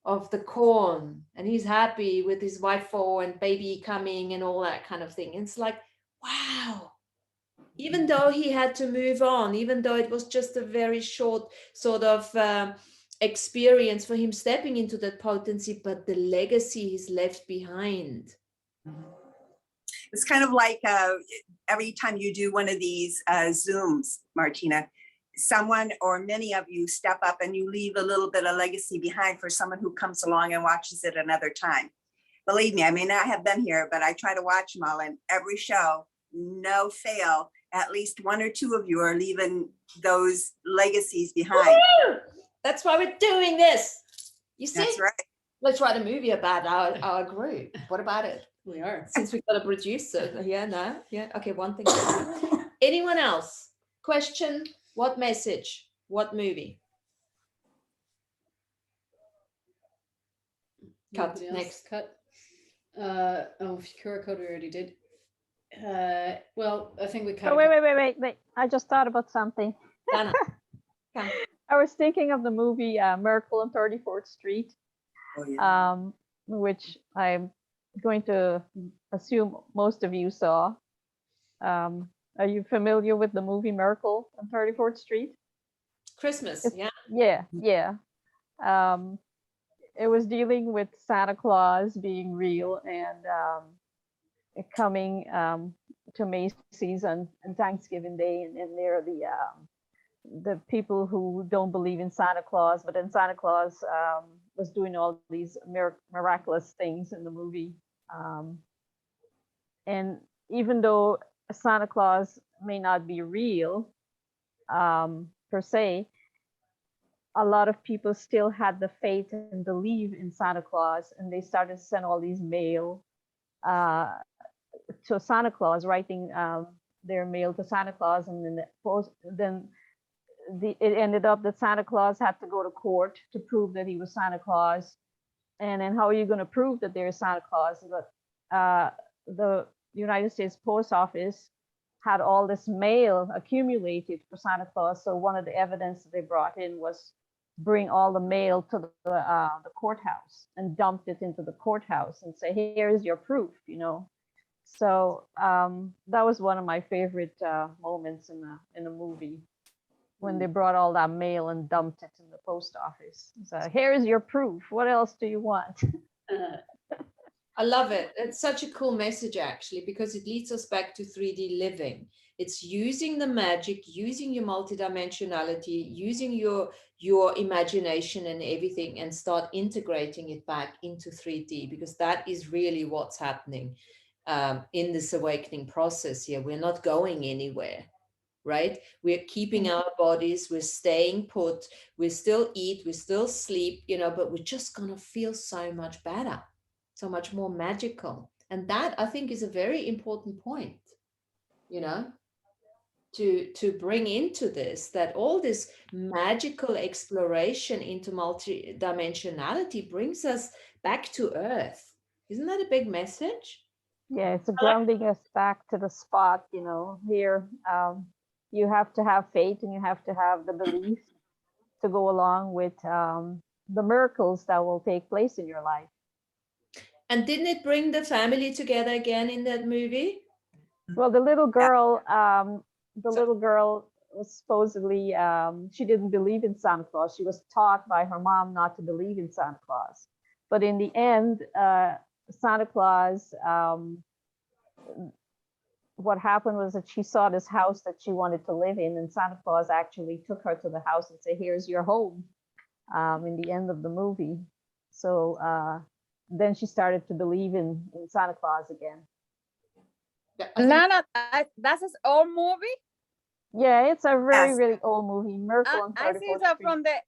of the corn. And he's happy with his wife and baby coming and all that kind of thing. And it's like, wow. Even though he had to move on, even though it was just a very short sort of experience for him stepping into that potency, but the legacy he's left behind. It's kind of like every time you do one of these Zooms, Martina, someone or many of you step up and you leave a little bit of legacy behind for someone who comes along and watches it another time. Believe me, I may not have been here, but I try to watch them all, and every show, no fail, at least one or two of you are leaving those legacies behind. Woo-hoo! That's why we're doing this. You see? That's right. Let's write a movie about our group. What about it? We are. Since we've got a producer. Yeah, no? Yeah, okay, one thing. Anyone else? Question, what message? What movie? Cut, Anybody else? next. Cut. QR code we already did. Well, I think we kind Oh, of. wait. I just thought about something. Dana, come. I was thinking of the movie Miracle on 34th Street, Oh, yeah. which I'm going to assume most of you saw. Are you familiar with the movie Miracle on 34th Street? Christmas, It's- yeah. Yeah. It was dealing with Santa Claus being real and coming to Macy's on Thanksgiving Day, and they're the people who don't believe in Santa Claus, but then Santa Claus was doing all these miraculous things in the movie. And even though Santa Claus may not be real per se, a lot of people still had the faith and believe in Santa Claus, and they started to send all these mail to Santa Claus, writing their mail to Santa Claus, and then it ended up that Santa Claus had to go to court to prove that he was Santa Claus. And then how are you going to prove that they're Santa Claus? But the United States Post Office had all this mail accumulated for Santa Claus. So one of the evidence that they brought in was bring all the mail to the courthouse and dumped it into the courthouse and say, here's your proof, you know. So that was one of my favorite moments in the movie, when they brought all that mail and dumped it in the post office. So here's your proof. What else do you want? I love it. It's such a cool message, actually, because it leads us back to 3D living. It's using the magic, using your multidimensionality, using your imagination and everything, and start integrating it back into 3D, because that is really what's happening in this awakening process here. We're not going anywhere, right? We're keeping our bodies, we're staying put, we still eat, we still sleep, you know, but we're just going to feel so much better, so much more magical. And that, I think, is a very important point, you know, to bring into this, that all this magical exploration into multidimensionality brings us back to earth. Isn't that a big message? Yeah, it's grounding us back to the spot, you know. Here, you have to have faith and you have to have the belief to go along with the miracles that will take place in your life. And didn't it bring the family together again in that movie? Well, the little girl was supposedly, she didn't believe in Santa Claus. She was taught by her mom not to believe in Santa Claus. But in the end, Santa Claus, what happened was that she saw this house that she wanted to live in, and Santa Claus actually took her to the house and said, here's your home, in the end of the movie. So then she started to believe in Santa Claus again. Lana, that's his old movie. Yeah, it's a very, Yes. really old movie, Miracle on 34th I see that Street. from the.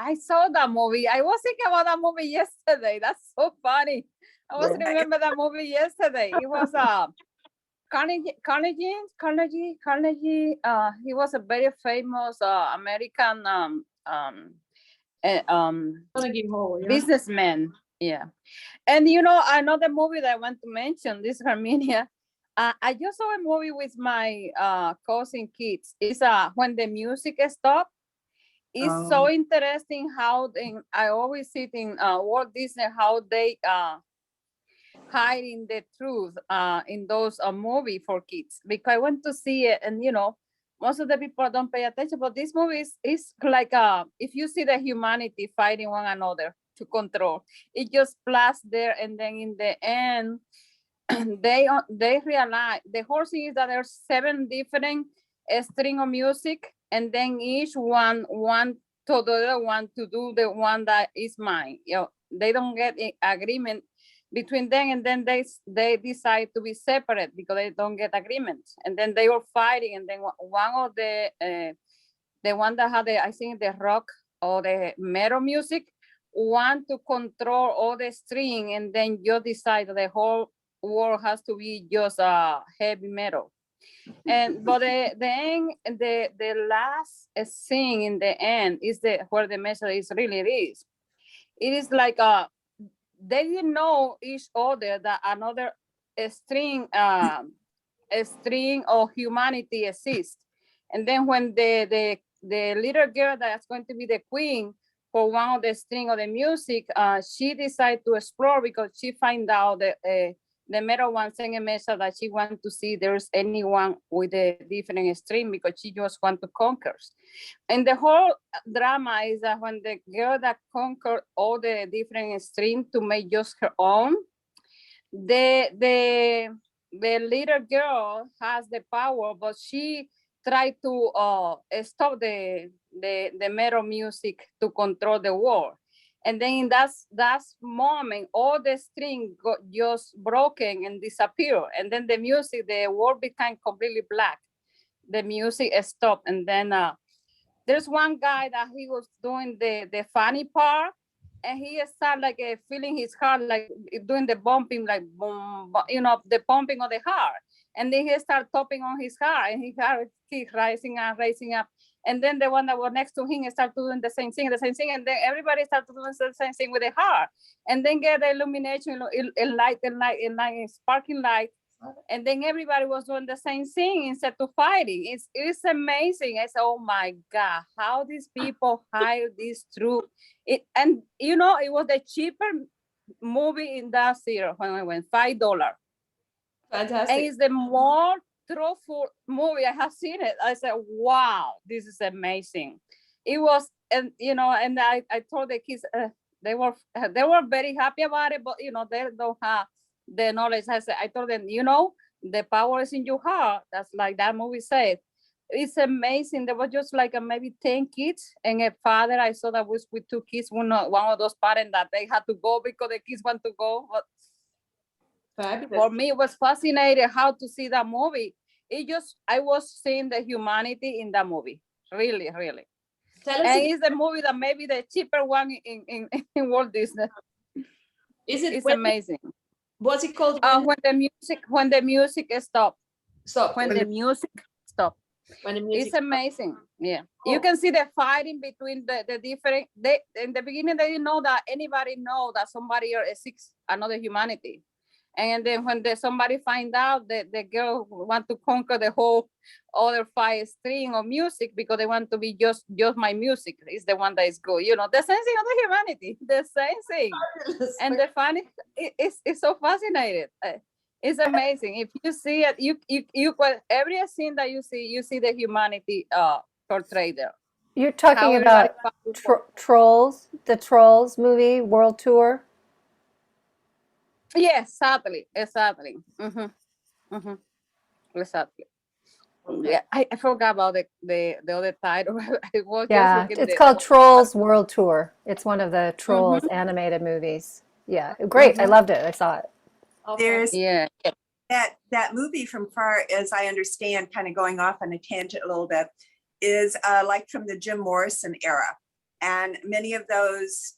I saw that movie. I was thinking about that movie yesterday. That's so funny. I was Yeah. remember that movie yesterday. It was Carnegie. He was a very famous American Carnegie Hall, yeah. businessman. Yeah. And you know, another movie that I want to mention, this Herminia, I just saw a movie with my cousin kids. It's when the music stopped. It's so interesting how I always see it in Walt Disney how they hiding the truth in those movie for kids, because I went to see it, and most of the people don't pay attention, but this movie is like if you see the humanity fighting one another to control, it just plus there, and then in the end they realize the whole thing is that there's 7 different string of music, and then each one want to the other one to do the one that is mine. They don't get agreement between them, and then they decide to be separate because they don't get agreement, and then they were fighting, and then one of the one that had I think the rock or the metal music want to control all the string, and then you decide that the whole world has to be just heavy metal. And but the last scene in the end is where the message is really is. It is like they didn't know each other that another string of humanity exists. And then when the little girl that's going to be the queen for one of the string of the music, she decided to explore because she find out that the metal one sent a message that she wants to see there's anyone with a different string because she just want to conquer. And the whole drama is that when the girl that conquered all the different strings to make just her own, the little girl has the power, but she tried to stop the metal music to control the world. And then in that moment, all the string got just broken and disappeared. And then the music, the world became completely black. The music stopped. And then there's one guy that he was doing the funny part, and he started like feeling his heart, like doing the bumping, like boom, the pumping of the heart. And then he started tapping on his heart, and his heart keeps rising up. And then the one that was next to him started doing the same thing, and then everybody started doing the same thing with the heart. And then get the illumination, a light, sparking light. And then everybody was doing the same thing instead of fighting. It's amazing. It's oh my God, how these people hide this truth. It was the cheaper movie in that theater when I went, $5. Fantastic. And it's the more truthful movie I have seen it. I said, wow, this is amazing. It was, and I told the kids, they were very happy about it, but they don't have the knowledge. I told them, the power is in your heart. That's like that movie said. It's amazing. There was just like maybe 10 kids and a father. I saw that was with 2 kids. One of those parents that they had to go because the kids want to go. But for me, it was fascinating how to see that movie. I was seeing the humanity in that movie. Really, really. And it's the movie that maybe the cheaper one in Walt Disney. It's amazing. What's it called? When the music stopped. When the music stopped. It's amazing. Yeah. Oh. You can see the fighting between the different. In the beginning, they didn't know that anybody know that somebody is another humanity. And then when somebody find out that the girl want to conquer the whole other 5 string of music because they want to be just my music is the one that is good. The same thing of the humanity, the same thing. And the funny, it's so fascinating. It's amazing. If you see it, you every scene that you see the humanity portrayed there. You're talking about Trolls, the Trolls movie, World Tour? Yes, exactly. Exactly. Yeah, I forgot about the other title. Yeah, it's called Trolls World Tour. It's one of the Trolls animated movies. Yeah, great. I loved it. I saw it. There's yeah. That movie, from far as I understand, kind of going off on a tangent a little bit, is like from the Jim Morrison era. And many of those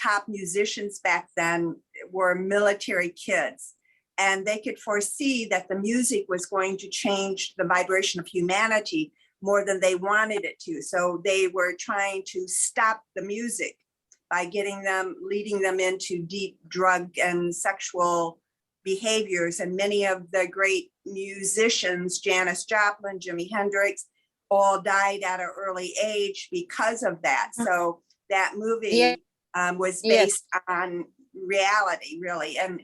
top musicians back then were military kids, and they could foresee that the music was going to change the vibration of humanity more than they wanted it to. So they were trying to stop the music by leading them into deep drug and sexual behaviors. And many of the great musicians, Janis Joplin, Jimi Hendrix, all died at an early age because of that. So that movie was based on reality, really. And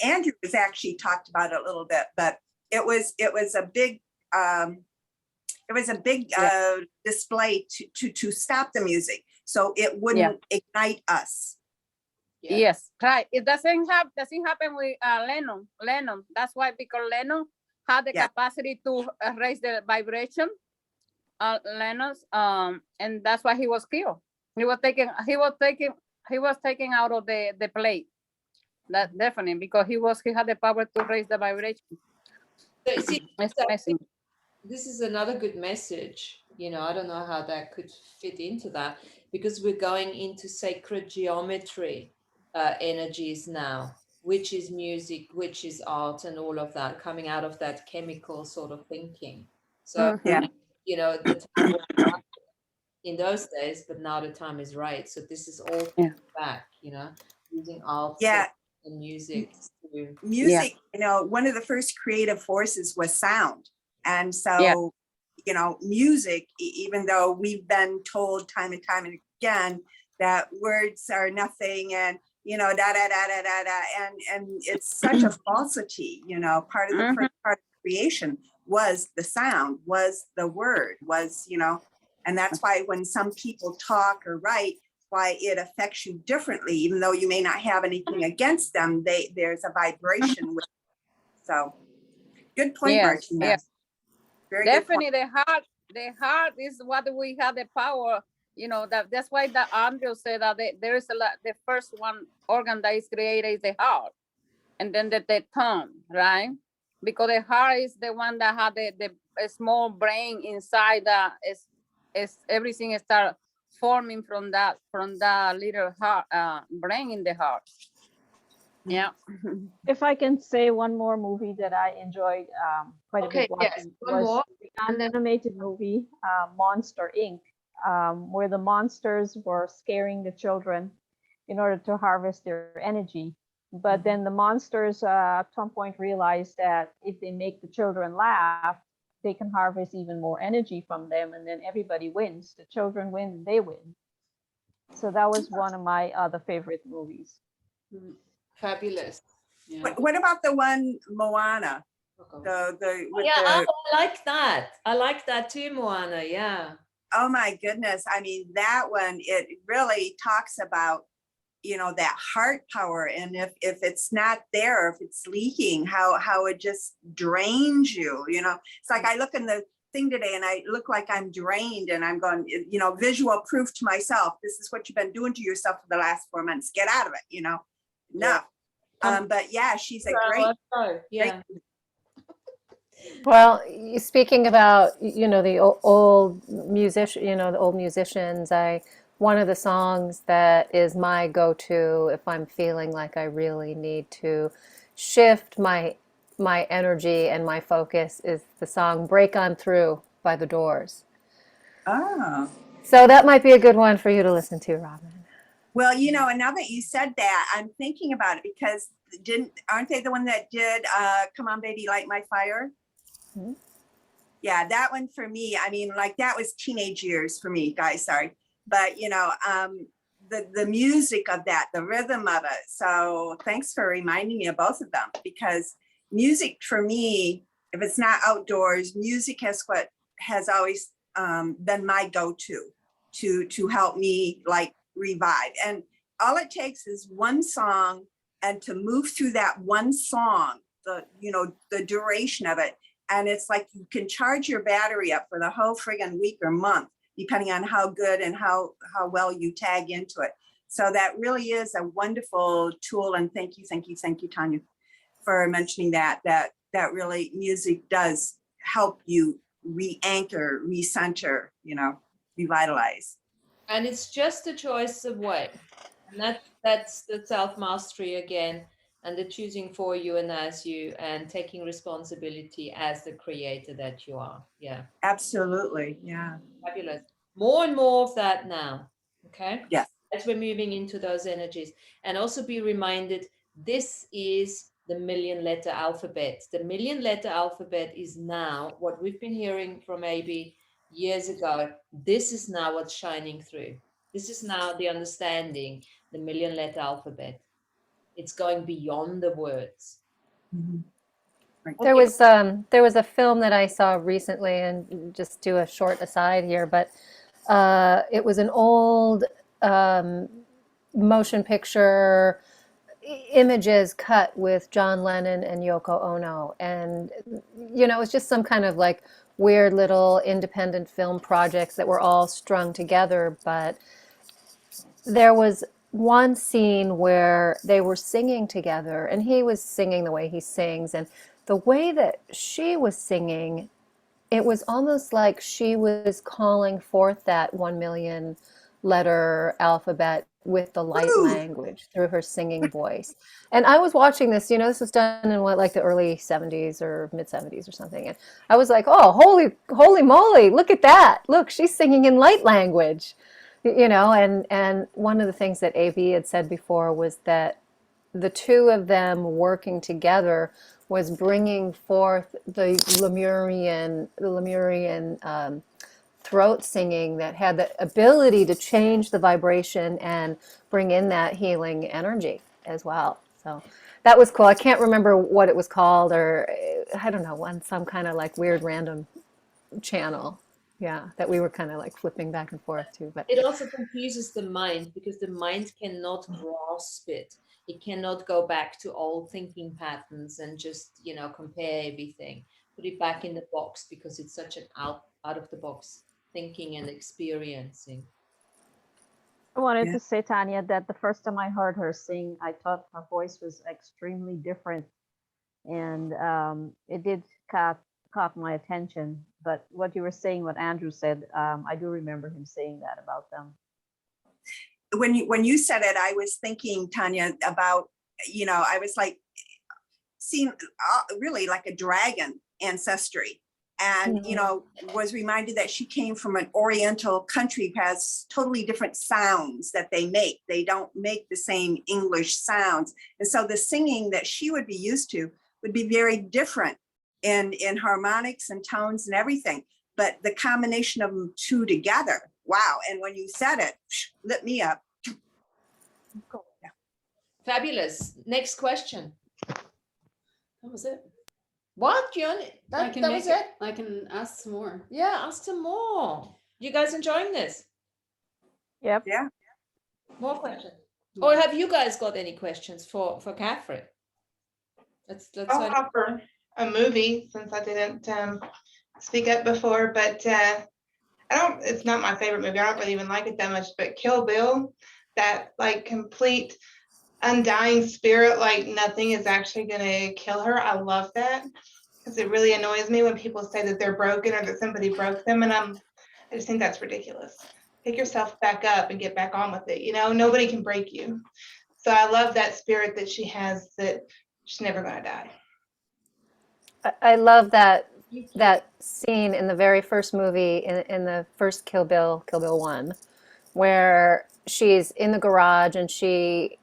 Andrew has actually talked about it a little bit, but it was a big display to stop the music so it wouldn't ignite us. Yes, right. It doesn't happen with Lennon. That's why, because Lennon had the capacity to raise the vibration. Lennon's and that's why he was killed. He was taken out of the play. That definitely, because he had the power to raise the vibration. So, see, It's amazing. this is another good message. You know, I don't know how that could fit into that, because we're going into sacred geometry energies now, which is music, which is art, and all of that coming out of that chemical sort of thinking. So, you know, the time was right in those days, but now the time is right. So this is all back, you know, using art and music. Music, you know, one of the first creative forces was sound. And so, you know, music, even though we've been told time and time and again that words are nothing and, you know, da da da da da da, and it's such a falsity, you know, part of the first part of creation was the sound, was the word, was, you know, and that's why when some people talk or write, why it affects you differently, even though you may not have anything against them, there's a vibration with it. So good point, Martina. Yes. Very Definitely good point. the heart is what we have the power, you know, that's why the Andrew said that there is the first one organ that is created is the heart, and then the tongue, right? Because the heart is the one that had the small brain inside that is everything start forming from that little heart brain in the heart. Yeah. If I can say one more movie that I enjoyed quite a bit watching was the animated movie Monster Inc., where the monsters were scaring the children in order to harvest their energy. But then the monsters at some point realized that if they make the children laugh, they can harvest even more energy from them, and then everybody wins. The children win, and they win. So that was one of my other favorite movies. Fabulous. Yeah. What about the one Moana? I like that. I like that too, Moana. Yeah. Oh my goodness. I mean, that one, it really talks about, you know, that heart power. And if it's not there, if it's leaking, how it just drains you, you know. It's like I look in the thing today and I look like I'm drained, and I'm going, you know, visual proof to myself. This is what you've been doing to yourself for the last 4 months. Get out of it, you know. No. But yeah, she's a great. Well, speaking about, you know, the old musician, you know, the old musicians, one of the songs that is my go-to if I'm feeling like I really need to shift my energy and my focus is the song Break On Through by The Doors. Oh. So that might be a good one for you to listen to, Robin. Well, you know, and now that you said that, I'm thinking about it, because aren't they the one that did Come On Baby Light My Fire? Mm-hmm. Yeah, that one for me, I mean, like that was teenage years for me, guys, sorry. But, you know, the music of that, the rhythm of it. So thanks for reminding me of both of them, because music for me, if it's not outdoors, music has always been my go-to to help me like revive. And all it takes is one song, and to move through that one song, the duration of it. And it's like you can charge your battery up for the whole friggin' week or month, depending on how good and how well you tag into it. So that really is a wonderful tool. And thank you, Tanya, for mentioning that really music does help you re-anchor, recenter, you know, revitalize. And it's just a choice of way. And that's the self-mastery again, and the choosing for you and as you, and taking responsibility as the creator that you are. Yeah. Absolutely. Yeah. Fabulous. More and more of that now. Okay. Yeah. As we're moving into those energies. And also be reminded, this is the million letter alphabet. The million letter alphabet is now what we've been hearing from maybe years ago. This is now what's shining through. This is now the understanding, the million letter alphabet. It's going beyond the words. Right. There was a film that I saw recently, and just do a short aside here, but it was an old motion picture images cut with John Lennon and Yoko Ono, and it was just some kind of like weird little independent film projects that were all strung together. But there was one scene where they were singing together, and he was singing the way he sings, and the way that she was singing, it was almost like she was calling forth that 1 million letter alphabet with the light language through her singing voice. And I was watching this, this was done in like the early 70s or mid 70s or something. And I was like, oh, holy moly, look at that. Look, she's singing in light language, and one of the things that AB had said before was that the two of them working together was bringing forth the Lemurian throat singing that had the ability to change the vibration and bring in that healing energy as well. So that was cool. I can't remember what it was called, or I don't know, on some kind of like weird random channel. Yeah, that we were kind of like flipping back and forth to. But it also confuses the mind, because the mind cannot grasp it. It cannot go back to old thinking patterns and just, compare everything, put it back in the box, because it's such an out of the box thinking and experiencing. I wanted to say, Tanya, that the first time I heard her sing, I thought her voice was extremely different, and it did caught my attention. But what you were saying, what Andrew said, I do remember him saying that about them. When you said it, I was thinking, Tanya, about, I was like, seeing really like a dragon ancestry. And, was reminded that she came from an Oriental country who has totally different sounds that they make. They don't make the same English sounds. And so the singing that she would be used to would be very different in harmonics and tones and everything. But the combination of them two together, wow. And when you said it, lit me up. Yeah. Fabulous. Next question. That was it. What, John? That was it? I can ask some more. Yeah, ask some more. You guys enjoying this? Yep. Yeah. More questions. Or have you guys got any questions for Catherine? Let's I'll offer a movie, since I didn't speak up before, but it's not my favorite movie. I don't really even like it that much, but Kill Bill, that like complete undying spirit, like nothing is actually going to kill her. I love that, because it really annoys me when people say that they're broken or that somebody broke them, and I just think that's ridiculous. Pick yourself back up and get back on with it. Nobody can break you. So I love that spirit that she has, that she's never going to die. I love that scene in the very first movie, in the first Kill Bill 1, where she's in the garage and she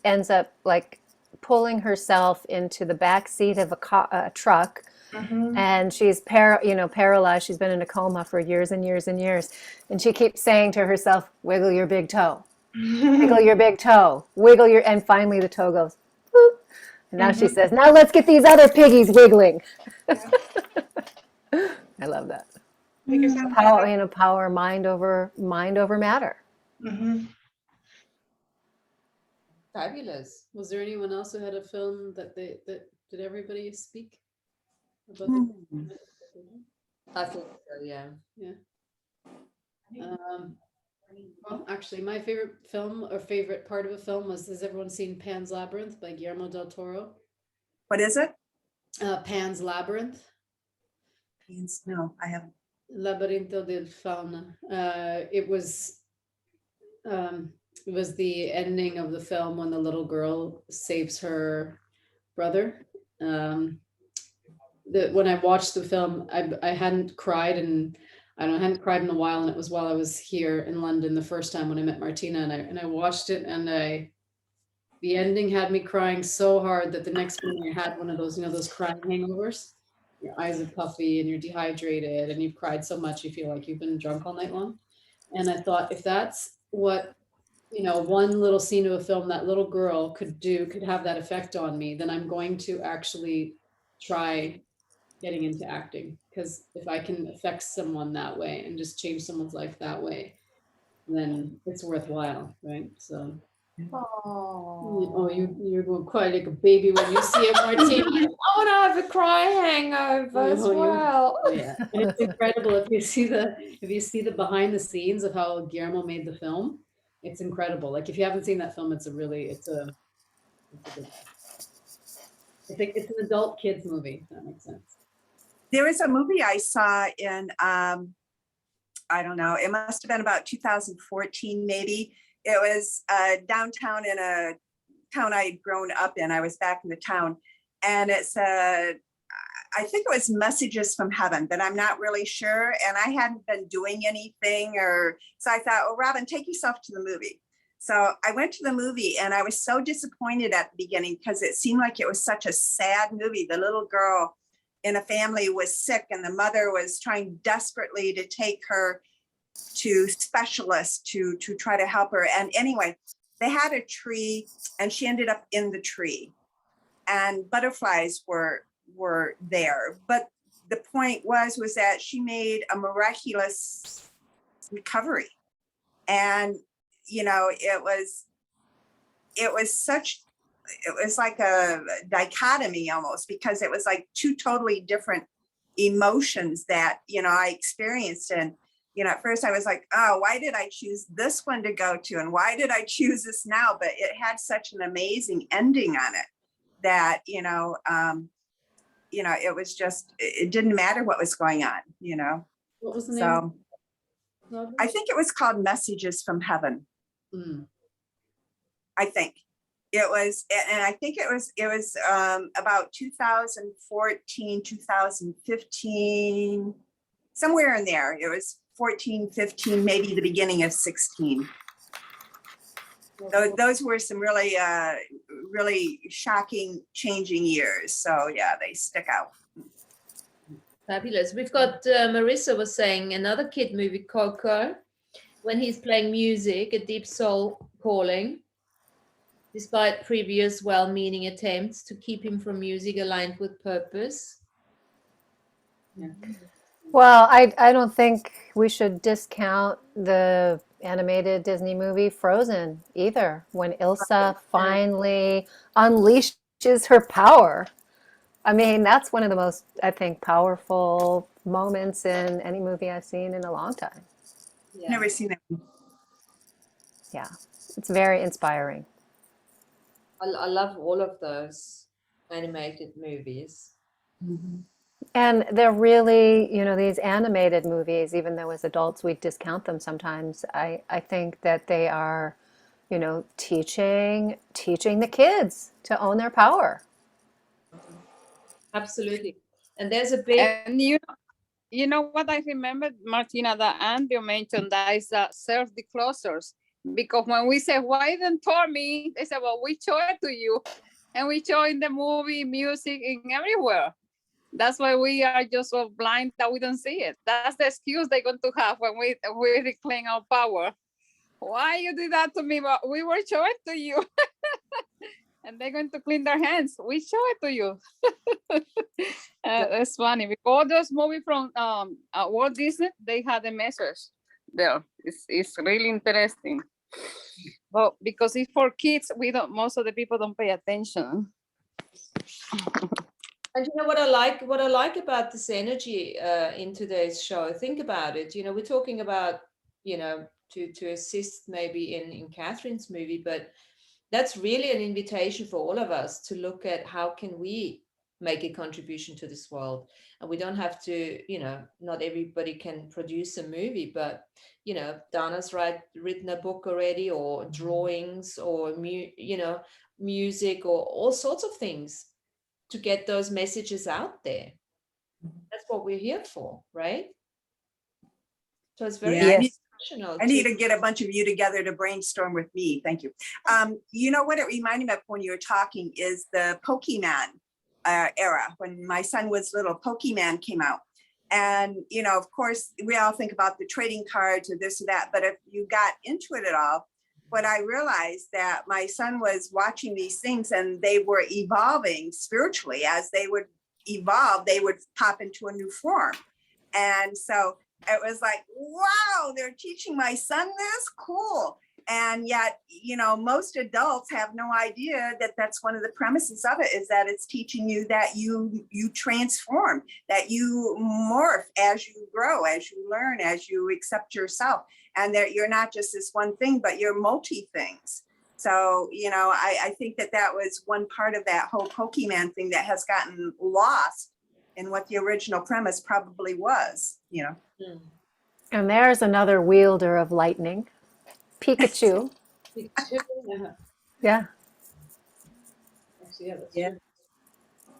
ends up like pulling herself into the back seat of a truck. Mm-hmm. And she's paralyzed. She's been in a coma for years and years and years. And she keeps saying to herself, wiggle your big toe, wiggle your big toe, wiggle your, and finally the toe goes, boop. And now she says, now let's get these other piggies wiggling. I love that. Power, mind over matter. Mm-hmm. Fabulous. Was there anyone else who had a film that did everybody speak about? I think so, yeah. Yeah. Well, actually, my favorite film or favorite part of a film has everyone seen Pan's Labyrinth by Guillermo del Toro? What is it? Pan's Labyrinth. No, I haven't. Labyrinto del Fauna. It was the ending of the film when the little girl saves her brother. When I watched the film, I hadn't cried, and I hadn't cried in a while, and it was while I was here in London the first time when I met Martina, and I watched it, and I The ending had me crying so hard that the next morning I had one of those, those crying hangovers. Your eyes are puffy and you're dehydrated and you've cried so much you feel like you've been drunk all night long. And I thought, if that's what, one little scene of a film that little girl could have that effect on me, then I'm going to actually try getting into acting. Because if I can affect someone that way and just change someone's life that way, then it's worthwhile, right? So. Oh, you're going to cry like a baby when you see it, Martina. I want to have a cry hangover as well. Yeah, and it's incredible if you see the behind the scenes of how Guillermo made the film. It's incredible. Like if you haven't seen that film, it's an adult kids movie. If that makes sense. There was a movie I saw in I don't know, it must have been about 2014 maybe. It was downtown in a town I'd grown up in. I was back in the town, and it's I think it was Messages from Heaven, but I'm not really sure. And I hadn't been doing anything, so I thought, oh, Robin, take yourself to the movie. So I went to the movie, and I was so disappointed at the beginning because it seemed like it was such a sad movie. The little girl in a family was sick, and the mother was trying desperately to take her to specialists to try to help her. And anyway, they had a tree, and she ended up in the tree, and butterflies were there. But the point was that she made a miraculous recovery. And it was like a dichotomy almost, because it was like two totally different emotions that I experienced. And at first I was like, oh, why did I choose this one to go to, and why did I choose this now? But it had such an amazing ending on it that it was just, it didn't matter what was going on. What was the name? So I think it was called Messages from Heaven. I think it was, and I think it was about 2014, 2015, somewhere in there. It was 14, 15, maybe the beginning of 16. Those were some really, really shocking, changing years. So yeah, they stick out. Fabulous. We've got Marissa was saying another kid movie, Coco, when he's playing music, a deep soul calling, despite previous well-meaning attempts to keep him from music aligned with purpose. Yeah. Well, I don't think we should discount the animated Disney movie Frozen either, when Elsa finally unleashes her power. I mean, that's one of the most, I think, powerful moments in any movie I've seen in a long time. Yeah. Never seen it. Yeah, it's very inspiring. I love all of those animated movies. Mm-hmm. And they're really, these animated movies, even though as adults we discount them sometimes, I think that they are, teaching the kids to own their power. Absolutely. And there's a big... And you know what I remember, Martina, that Andrew mentioned, that is self-disclosures. Because when we say, why didn't tell me? They say, well, we show it to you. And we show in the movie, music, in everywhere. That's why we are just so blind that we don't see it. That's the excuse they're going to have when we reclaim our power. Why you did that to me? But we were showing it to you. And they're going to clean their hands. We show it to you. It's funny. Because all those movies from Walt Disney, they had a message there. It's really interesting. But because it's for kids, most of the people don't pay attention. And what I like about this energy in today's show, think about it. We're talking about, to assist maybe in Catherine's movie, but that's really an invitation for all of us to look at how can we make a contribution to this world. And we don't have to, not everybody can produce a movie, but, Dana's written a book already, or drawings, or, music, or all sorts of things to get those messages out there. That's what we're here for, right? So it's very Yeah, I need to get a bunch of you together to brainstorm with me. Thank you. You know what it reminded me of when you were talking is the Pokemon era. When my son was little, Pokemon came out. And, you know, of course, we all think about the trading cards or this or that. But if you got into it at all, what I realized that my son was watching these things and they were evolving spiritually. As they would evolve, they would pop into a new form. And so it was like, wow, they're teaching my son this? Cool. And yet, you know, most adults have no idea that that's one of the premises of it, is that it's teaching you that you transform, that you morph as you grow, as you learn, as you accept yourself, and that you're not just this one thing, but you're multi things. So, you know, I think that that was one part of that whole Pokemon thing that has gotten lost in what the original premise probably was, you know. And there's another wielder of lightning, Pikachu. Yeah. Yeah. Actually, yeah, that's Yeah. true.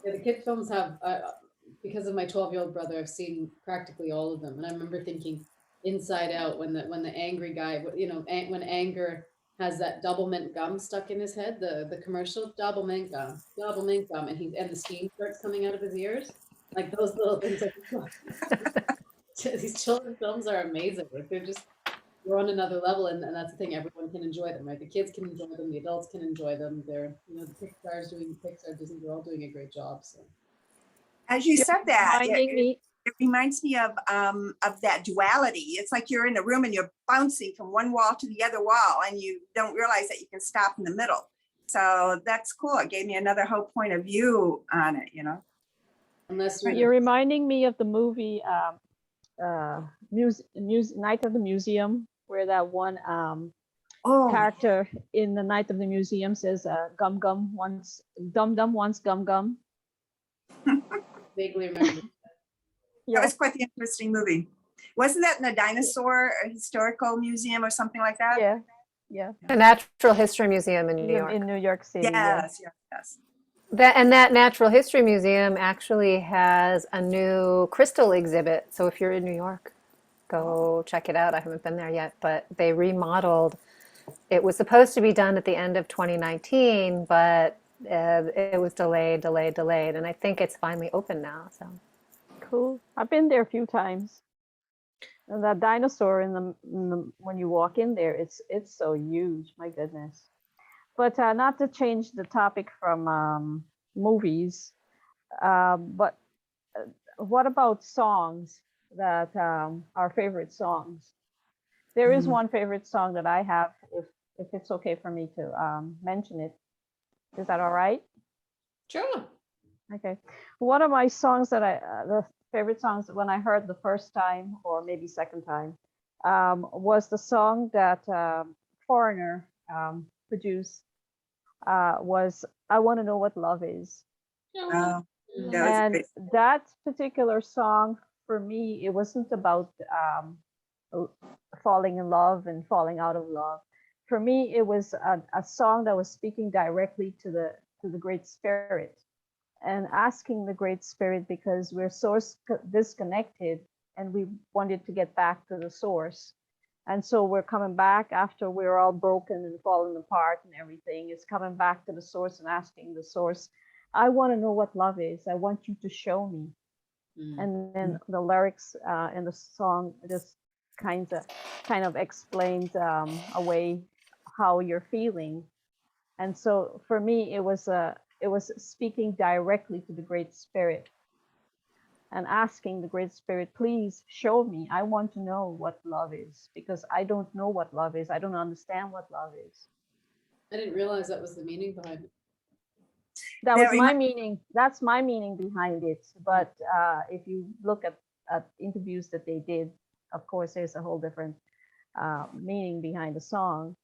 Yeah, the kid films have, because of my 12-year-old brother, I've seen practically all of them. And I remember thinking Inside Out when the angry guy, you know, when anger has that double mint gum stuck in his head, the commercial double mint gum, and the steam starts coming out of his ears. Like those little things. These children's films are amazing. Like they're on another level, and that's the thing. Everyone can enjoy them, right? The kids can enjoy them, the adults can enjoy them. They're, you know, the Pixar, Disney, they're all doing a great job. So, As you said that, Reminding me, it reminds me of that duality. It's like you're in a room and you're bouncing from one wall to the other wall, and you don't realize that you can stop in the middle. So that's cool. It gave me another whole point of view on it, you know. unless you're reminding me of the movie Night of the Museum, where that one character in the Night of the Museum says, "Gum Gum wants Dum Dum wants Gum Gum." vaguely remember. That was quite the interesting movie. Wasn't that in the dinosaur historical museum or something like that? Yeah, yeah. The Natural History Museum in New York. In New York City. Yes, yes. That Natural History Museum actually has a new crystal exhibit. So if you're in New York, go check it out. I haven't been there yet, but they remodeled. It was supposed to be done at the end of 2019, but it was delayed. And I think it's finally open now. So Cool. I've been there a few times. And that dinosaur in the when you walk in there, it's so huge. My goodness. But not to change the topic from movies, but what about songs that our favorite songs? There is one favorite song that I have, if it's okay for me to mention it. Is that all right? Sure. Okay. One of my songs that the favorite songs when I heard the first time, or maybe second time, was the song that Foreigner produced. Was I Want to Know What Love Is. Oh, And that particular song, for me, it wasn't about falling in love and falling out of love. For me, it was a song that was speaking directly to the Great Spirit and asking the Great Spirit, because we're so disconnected and we wanted to get back to the source. And so we're coming back after we're all broken and falling apart and everything. It's coming back to the source and asking the source, I want to know what love is. I want you to show me. And then the lyrics in the song just kind of explains away how you're feeling. And so for me, it was speaking directly to the Great Spirit and asking the Great Spirit, please show me. I want to know what love is, because I don't know what love is. I don't understand what love is. I didn't realize that was the meaning behind it. That was my meaning. That's my meaning behind it. But if you look at interviews that they did, of course, there's a whole different meaning behind the song.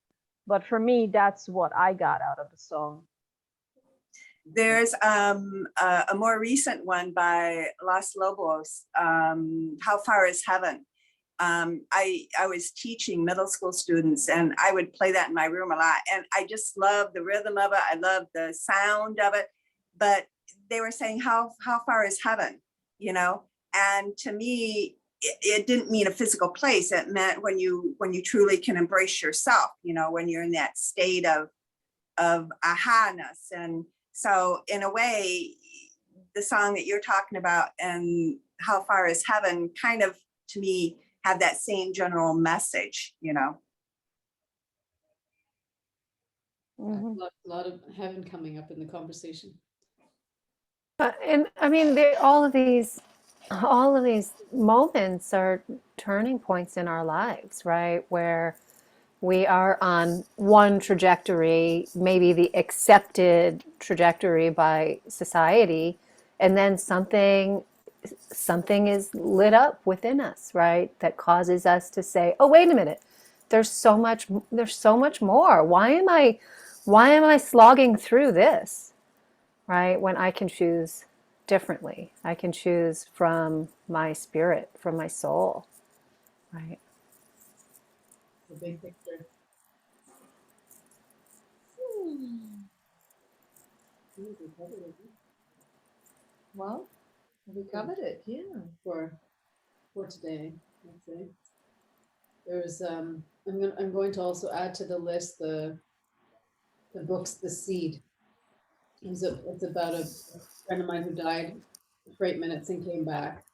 But for me, that's what I got out of the song. There's a more recent one by Los Lobos, How Far Is Heaven? I was teaching middle school students, and I would play that in my room a lot. And I just love the rhythm of it. I love the sound of it. But they were saying, how far is heaven? You know? And to me, it didn't mean a physical place. It meant when you truly can embrace yourself, when you're in that state of aha-ness. And so in a way, the song that you're talking about and How Far Is Heaven kind of, to me, have that same general message, Mhm. A lot of heaven coming up in the conversation. And I mean, all of these moments are turning points in our lives, right? Where we are on one trajectory, maybe the accepted trajectory by society, and then something is lit up within us, right? That causes us to say, "Oh, wait a minute. There's so much more. Why am I slogging through this?" Right? When I can choose differently. I can choose from my spirit, from my soul, right? The big picture. Well, we covered it, yeah. For today, I'd say. There's I'm going to also add to the list the books The Seed. It's about a friend of mine who died for 8 minutes and came back.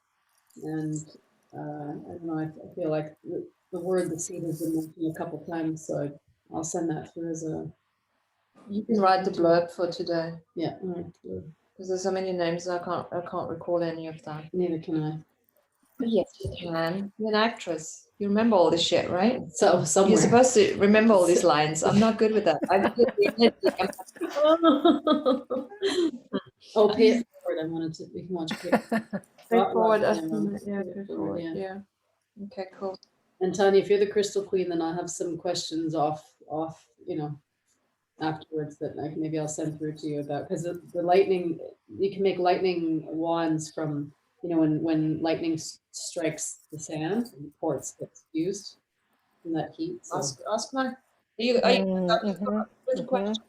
And I don't know, I feel like the word The Seed has been mentioned a couple times, so I'll send that through as a. You can write the blurb for today. Yeah, all right. Because there's so many names I can't recall any of that. Neither can I. Yes, you can. You're an actress. You remember all this shit, right? So somewhere. You're supposed to remember all these lines. I'm not good with that. Oh, pay it forward. I wanted to. We can watch pay Straightforward. Yeah, Straightforward. Yeah. Okay, cool. And Tanya, if you're the Crystal Queen, then I'll have some questions off, afterwards that maybe I'll send through to you about, because the lightning, you can make lightning wands from, when lightning strikes the sand, and quartz gets fused from that heat. So. Ask my. Are you with a question?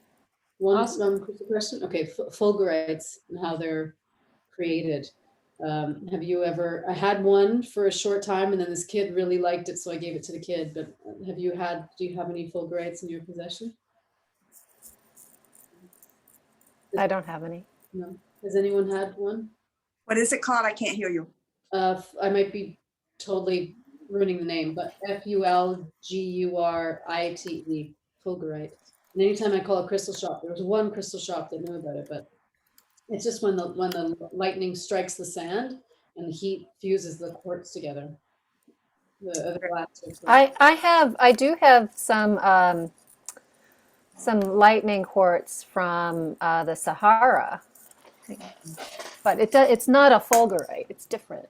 One quick question. Okay, fulgurites and how they're created. Have you ever? I had one for a short time, and then this kid really liked it, so I gave it to the kid. But do you have any fulgurites in your possession? I don't have any. No. Has anyone had one? What is it called? I can't hear you. I might be totally ruining the name, but Fulgurite, fulgurite. And anytime I call a crystal shop, there was one crystal shop that knew about it, but it's just when the lightning strikes the sand and the heat fuses the quartz together. I do have some lightning quartz from the Sahara, but it's not a fulgurite. It's different.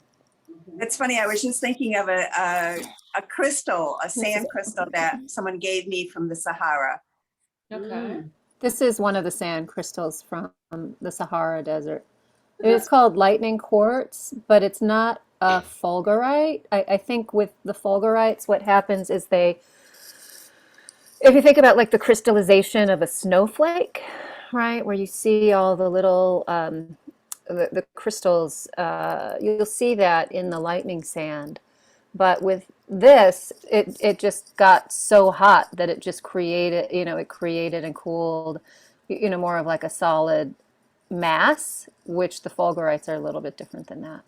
It's funny. I was just thinking of a crystal, a sand crystal that someone gave me from the Sahara. Okay. This is one of the sand crystals from the Sahara Desert. It's called lightning quartz, but it's not a fulgurite. I think with the fulgurites, what happens is if you think about like the crystallization of a snowflake, right, where you see all the little the crystals, you'll see that in the lightning sand. But with this, it just got so hot that it just created, it created and cooled, more of like a solid mass, which the fulgurites are a little bit different than that.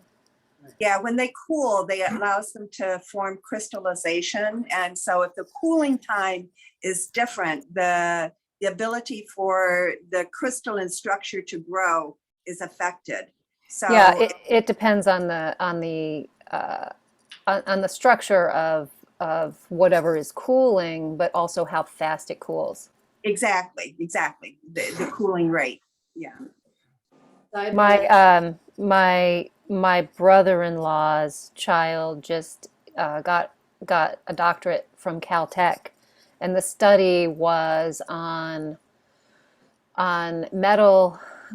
Yeah, when they cool, they allows them to form crystallization. And so if the cooling time is different, the ability for the crystalline structure to grow is affected. So yeah, it depends on the structure of whatever is cooling, but also how fast it cools. Exactly. The cooling rate. Yeah. My brother-in-law's child just got a doctorate from Caltech, and the study was on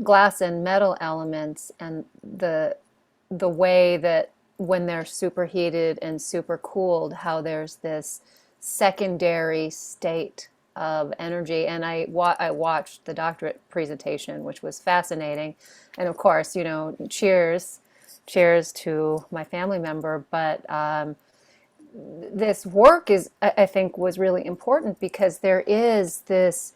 glass and metal elements, and the way that when they're superheated and supercooled, how there's this secondary state of energy. And I watched the doctorate presentation, which was fascinating. And of course, cheers cheers to my family member. But this work is, I think, was really important because there is this,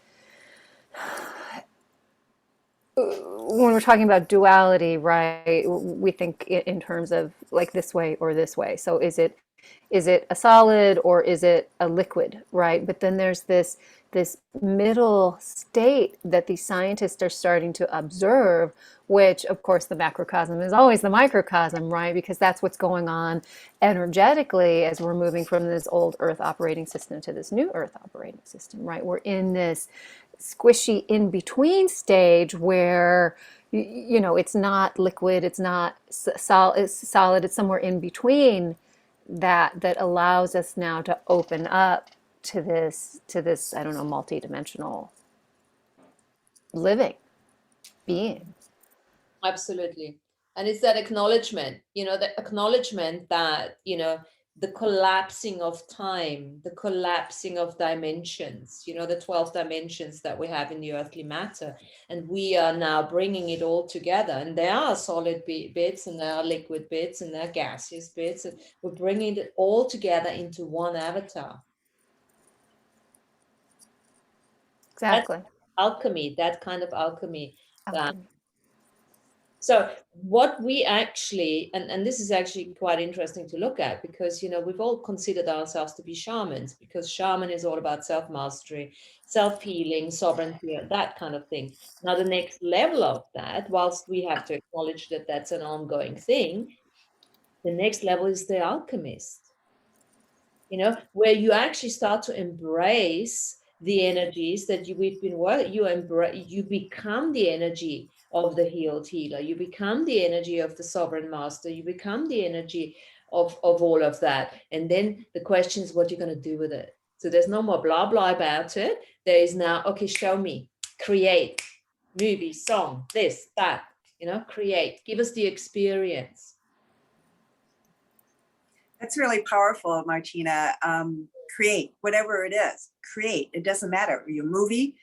when we're talking about duality, right, we think in terms of like this way or this way. So is it a solid or is it a liquid, right? But then there's this middle state that these scientists are starting to observe, which of course the macrocosm is always the microcosm, right? Because that's what's going on energetically as we're moving from this old Earth operating system to this new Earth operating system, right? We're in this squishy in between stage where you know it's not liquid, it's not solid, it's somewhere in between that allows us now to open up to this I don't know, multidimensional living being. Absolutely. And it's that acknowledgement, the acknowledgement that, the collapsing of time, the collapsing of dimensions, the 12 dimensions that we have in the earthly matter. And we are now bringing it all together. And there are solid bits and there are liquid bits and there are gaseous bits. And we're bringing it all together into one avatar. Exactly. That's alchemy, that kind of alchemy. Alchemy. So what we actually, and this is actually quite interesting to look at because, we've all considered ourselves to be shamans because shaman is all about self-mastery, self-healing, sovereignty, that kind of thing. Now, the next level of that, whilst we have to acknowledge that that's an ongoing thing, the next level is the alchemist, where you actually start to embrace the energies that we've been working, you become the energy of the healed healer, you become the energy of the sovereign master, you become the energy of all of that. And then the question is what you're going to do with it. So there's no more blah blah about it. There is now, okay, show me, create, movie, song, this, that, create, give us the experience. That's really powerful, Martina. Create whatever it is. Create. It doesn't matter. Your movie,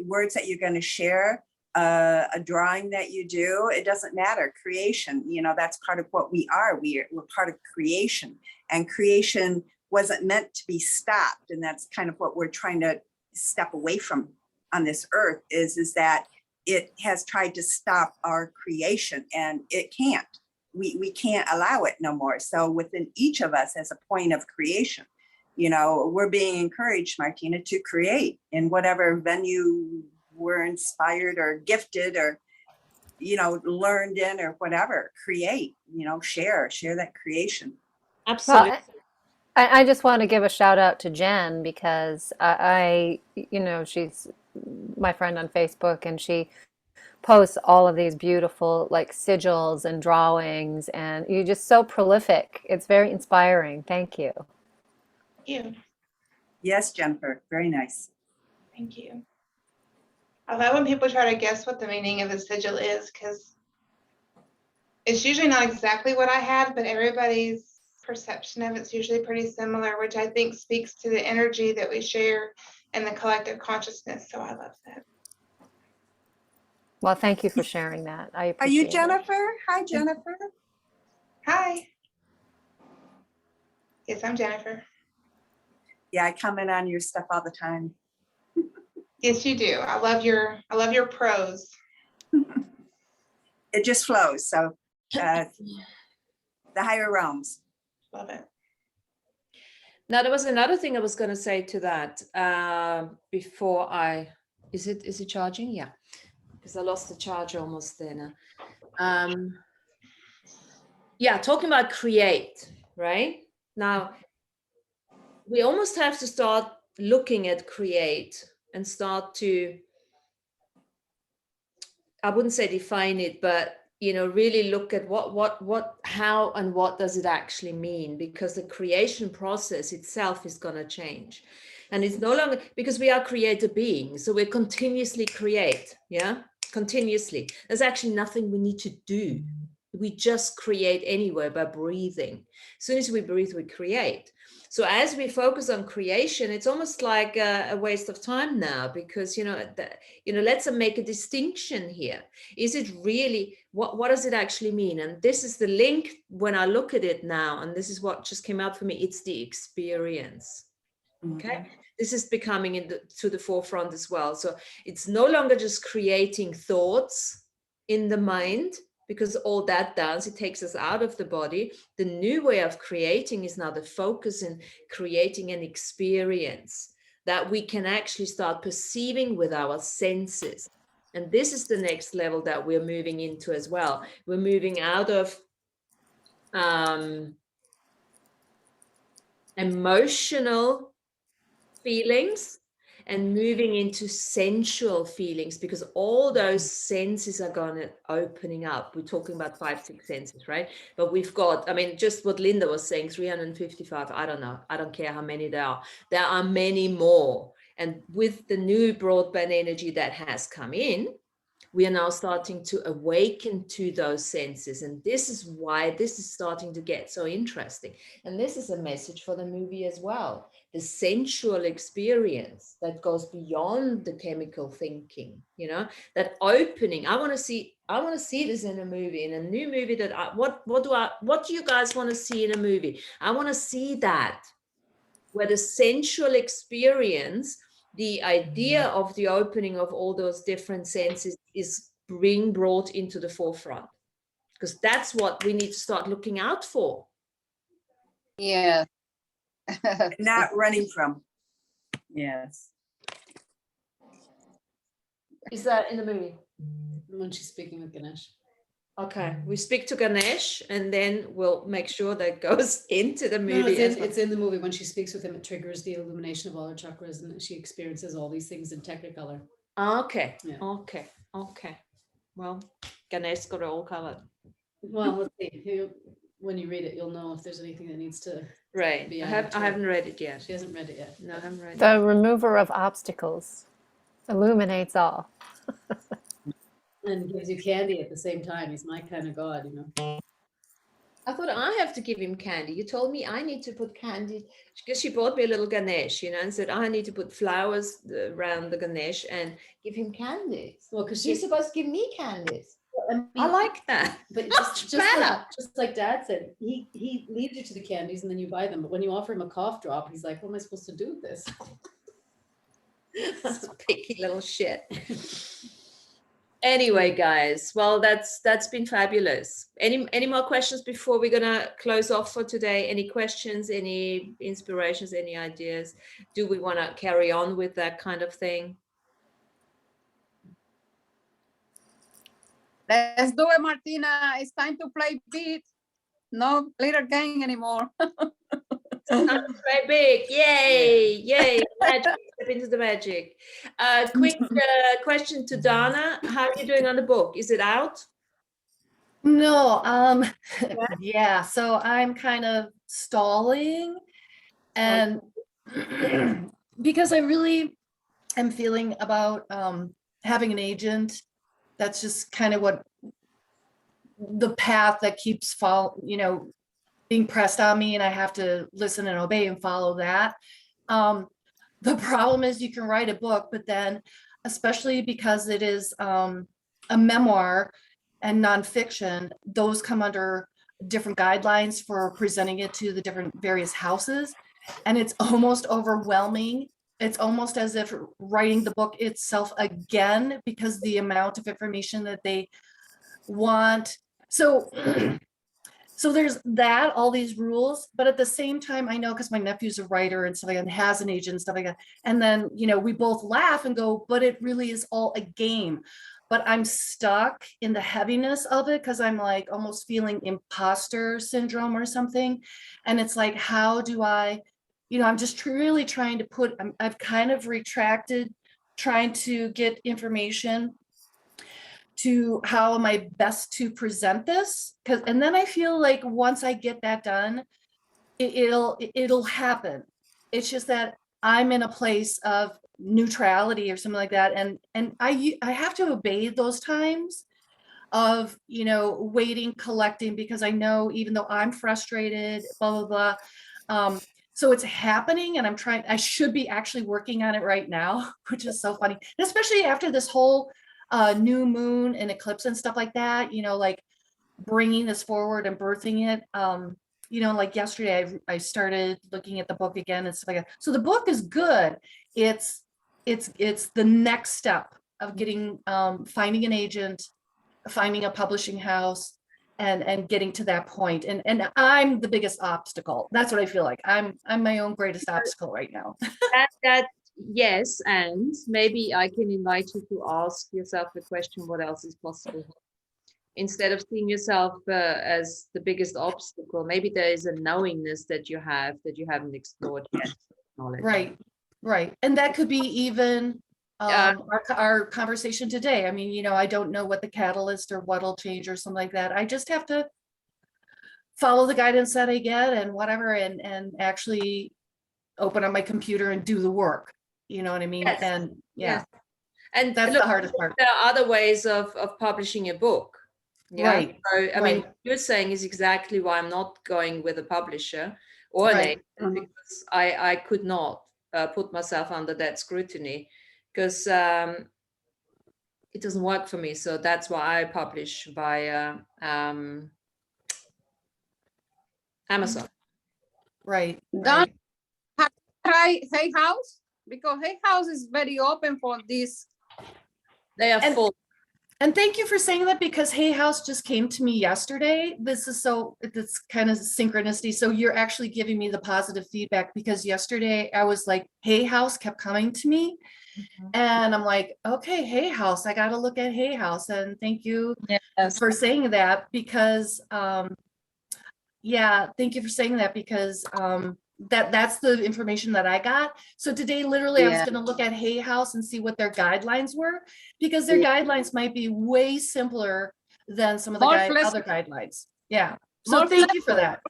words that you're going to share, a drawing that you do. It doesn't matter. Creation. That's part of what we are. We're part of creation, and creation wasn't meant to be stopped. And that's kind of what we're trying to step away from on this earth. Is that it has tried to stop our creation, and it can't. We can't allow it no more. So within each of us as a point of creation, we're being encouraged, Martina, to create in whatever venue we're inspired or gifted or, learned in or whatever. Create, share that creation. Absolutely. Well, I just want to give a shout out to Jen because I she's my friend on Facebook and she posts all of these beautiful like sigils and drawings, and you're just so prolific. It's very inspiring. Thank you. Thank you. Yes, Jennifer, very nice. Thank you. I love when people try to guess what the meaning of a sigil is because it's usually not exactly what I had, but everybody's perception of it's usually pretty similar, which I think speaks to the energy that we share and the collective consciousness. So I love that. Well, thank you for sharing that. I appreciate Are you it. Jennifer? Hi, Jennifer. Hi. Yes, I'm Jennifer. Yeah, I comment on your stuff all the time. Yes, you do. I love your prose. It just flows. So the higher realms. Love it. Now, there was another thing I was going to say to that before is it charging? Yeah, because I lost the charger almost there now. Yeah, talking about create, right? Now, we almost have to start looking at create and start to, I wouldn't say define it, but really look at how and what does it actually mean, because the creation process itself is going to change. And it's no longer, because we are creator beings, so we're continuously create, continuously. There's actually nothing we need to do. we just create anywhere by breathing. As soon as we breathe, we create. So as we focus on creation, it's almost like a waste of time now, because let's make a distinction here. Is it really, what does it actually mean? And this is the link when I look at it now, and this is what just came out for me. It's the experience. Okay, this is becoming to the forefront as well. So it's no longer just creating thoughts in the mind, because all that does, it takes us out of the body. The new way of creating is now the focus in creating an experience that we can actually start perceiving with our senses. And this is the next level that we're moving into as well. We're moving out of emotional feelings and moving into sensual feelings, because all those senses are gonna opening up. We're talking about 5, 6 senses, right? But we've got, I mean, just what Linda was saying, 355, I don't know, I don't care how many there are many more. And with the new broadband energy that has come in, we are now starting to awaken to those senses. And this is why this is starting to get so interesting. And this is a message for the movie as well. The sensual experience that goes beyond the chemical thinking, that opening. I want to see this in a movie, in a new movie. What do you guys want to see in a movie? I want to see that, where the sensual experience, the idea of the opening of all those different senses is being brought into the forefront, because that's what we need to start looking out for. Yeah. Not running from. Yes. Is that in the movie? When she's speaking with Ganesh. Okay, we speak to Ganesh, and then we'll make sure that goes into the movie. No, it's in the movie. When she speaks with him, it triggers the illumination of all her chakras, and she experiences all these things in Technicolor. Okay, Yeah. okay. Well, Ganesh got it all covered. Well, let's see. When you read it, you'll know if there's anything that needs to Right. be I added to it. haven't read it yet. She hasn't read it yet. No, I haven't read it. The remover of obstacles illuminates all. And gives you candy at the same time. He's my kind of god, I thought I have to give him candy. You told me I need to put candy, because she bought me a little Ganesh, and said I need to put flowers around the Ganesh and give him candies. Well, because She's supposed to give me candies. I I like that. But Much better. just like Dad said, he leads you to the candies and then you buy them. But when you offer him a cough drop, he's like, "What am I supposed to do with this?" Picky little shit. Anyway, guys, well, that's been fabulous. Any more questions before we're gonna close off for today? Any questions, any inspirations, any ideas? Do we want to carry on with that kind of thing? Let's do it, Martina. It's time to play beat. No glitter gang anymore. Very big. Yay. Magic. Step into the magic. Quick question to Donna. How are you doing on the book? Is it out? No, yeah, so I'm kind of stalling, and because I really am feeling about having an agent. That's just kind of what the path that keeps being pressed on me, and I have to listen and obey and follow that. The problem is you can write a book, but then, especially because it is a memoir and nonfiction, those come under different guidelines for presenting it to the different various houses. And it's almost overwhelming. It's almost as if writing the book itself again, because the amount of information that they want. So there's that, all these rules, but at the same time, I know, because my nephew's a writer and stuff like that, and has an agent and stuff like that. And then, we both laugh and go, but it really is all a game. But I'm stuck in the heaviness of it, because I'm like almost feeling imposter syndrome or something. And it's like, how do I, I'm just really trying to I've kind of retracted, trying to get information to how am I best to present this? And then I feel like once I get that done, it'll happen. It's just that I'm in a place of neutrality or something like that. And I have to obey those times. of, waiting, collecting, because I know even though I'm frustrated, blah, blah, blah. So it's happening, and I should be actually working on it right now, which is so funny. And especially after this whole new moon and eclipse and stuff like that, like bringing this forward and birthing it. Like yesterday, I started looking at the book again and stuff like that. So the book is good. It's the next step of getting, finding an agent, finding a publishing house, and getting to that point. And I'm the biggest obstacle. That's what I feel like. I'm my own greatest obstacle right now. Yes, and maybe I can invite you to ask yourself the question, what else is possible? Instead of seeing yourself as the biggest obstacle, maybe there is a knowingness that you haven't explored yet. Right. And that could be even our conversation today. I mean, I don't know what the catalyst or what'll change or something like that. I just have to follow the guidance that I get and whatever, and actually open up my computer and do the work. You know what I mean? Yes. And Yes. And that's look, the hardest part. There are other ways of publishing a book. Yeah. Right. So, I mean, Right. what you're saying is exactly why I'm not going with a publisher or an Right. agent, because I could not put myself under that scrutiny, because it doesn't work for me. So that's why I publish via Amazon. Right. Don't have to try Hay House, because Hay House is very open for this. They are full. And thank you for saying that, because Hay House just came to me yesterday. It's kind of synchronicity. So you're actually giving me the positive feedback, because yesterday I was like, Hay House kept coming to me. And I'm like, okay, Hay House, I got to look at Hay House. And thank you for saying that, because, thank you for saying that, because that's the information that I got. So today, literally, I was going to look at Hay House and see what their guidelines were, because their guidelines might be way simpler than some of the other guidelines. Yeah. So thank you for that.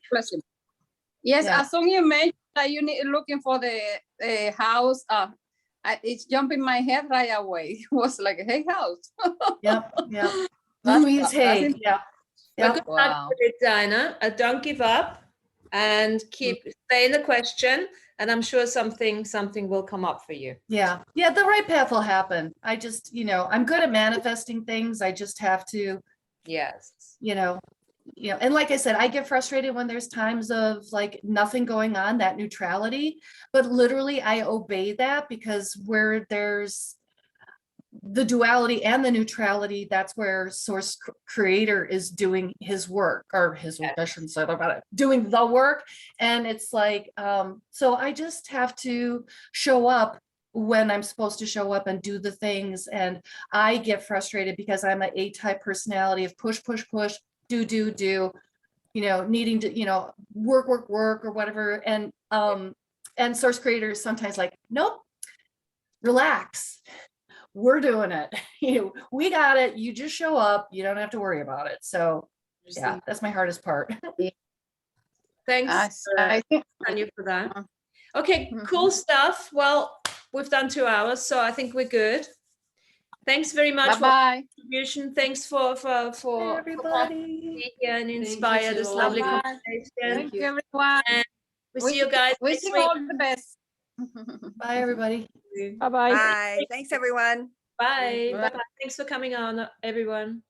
Yes, as soon as you mentioned that you need looking for the house, it's jumping my head right away. It was like, Hay House. Yep. Louise Hay. Yep. Good luck with it, Dinah. Don't give up, and stay in the question, and I'm sure something will come up for you. Yeah, the right path will happen. I just, I'm good at manifesting things. I just have to, and like I said, I get frustrated when there's times of like nothing going on, that neutrality, but literally I obey that, because where there's the duality and the neutrality, that's where source creator is doing his work, or his work, I shouldn't say that about it, doing the work. And it's like, so I just have to show up when I'm supposed to show up and do the things. And I get frustrated because I'm an A-type personality of push, do, needing to, work or whatever. And source creator is sometimes like, nope, relax. We're doing it. We got it. You just show up. You don't have to worry about it. So yeah, that's my hardest part. Thanks, Tanya, for that. Okay, cool stuff. Well, we've done 2 hours, so I think we're good. Thanks very much for your contribution. Thanks for everybody here and inspire this lovely conversation. Thank you, everyone. And we'll see you guys next wishing week. all the best. Bye, everybody. Bye-bye. Bye. Thanks, everyone. Bye. Bye. Thanks for coming on, everyone.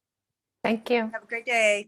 Thank you. Have a great day.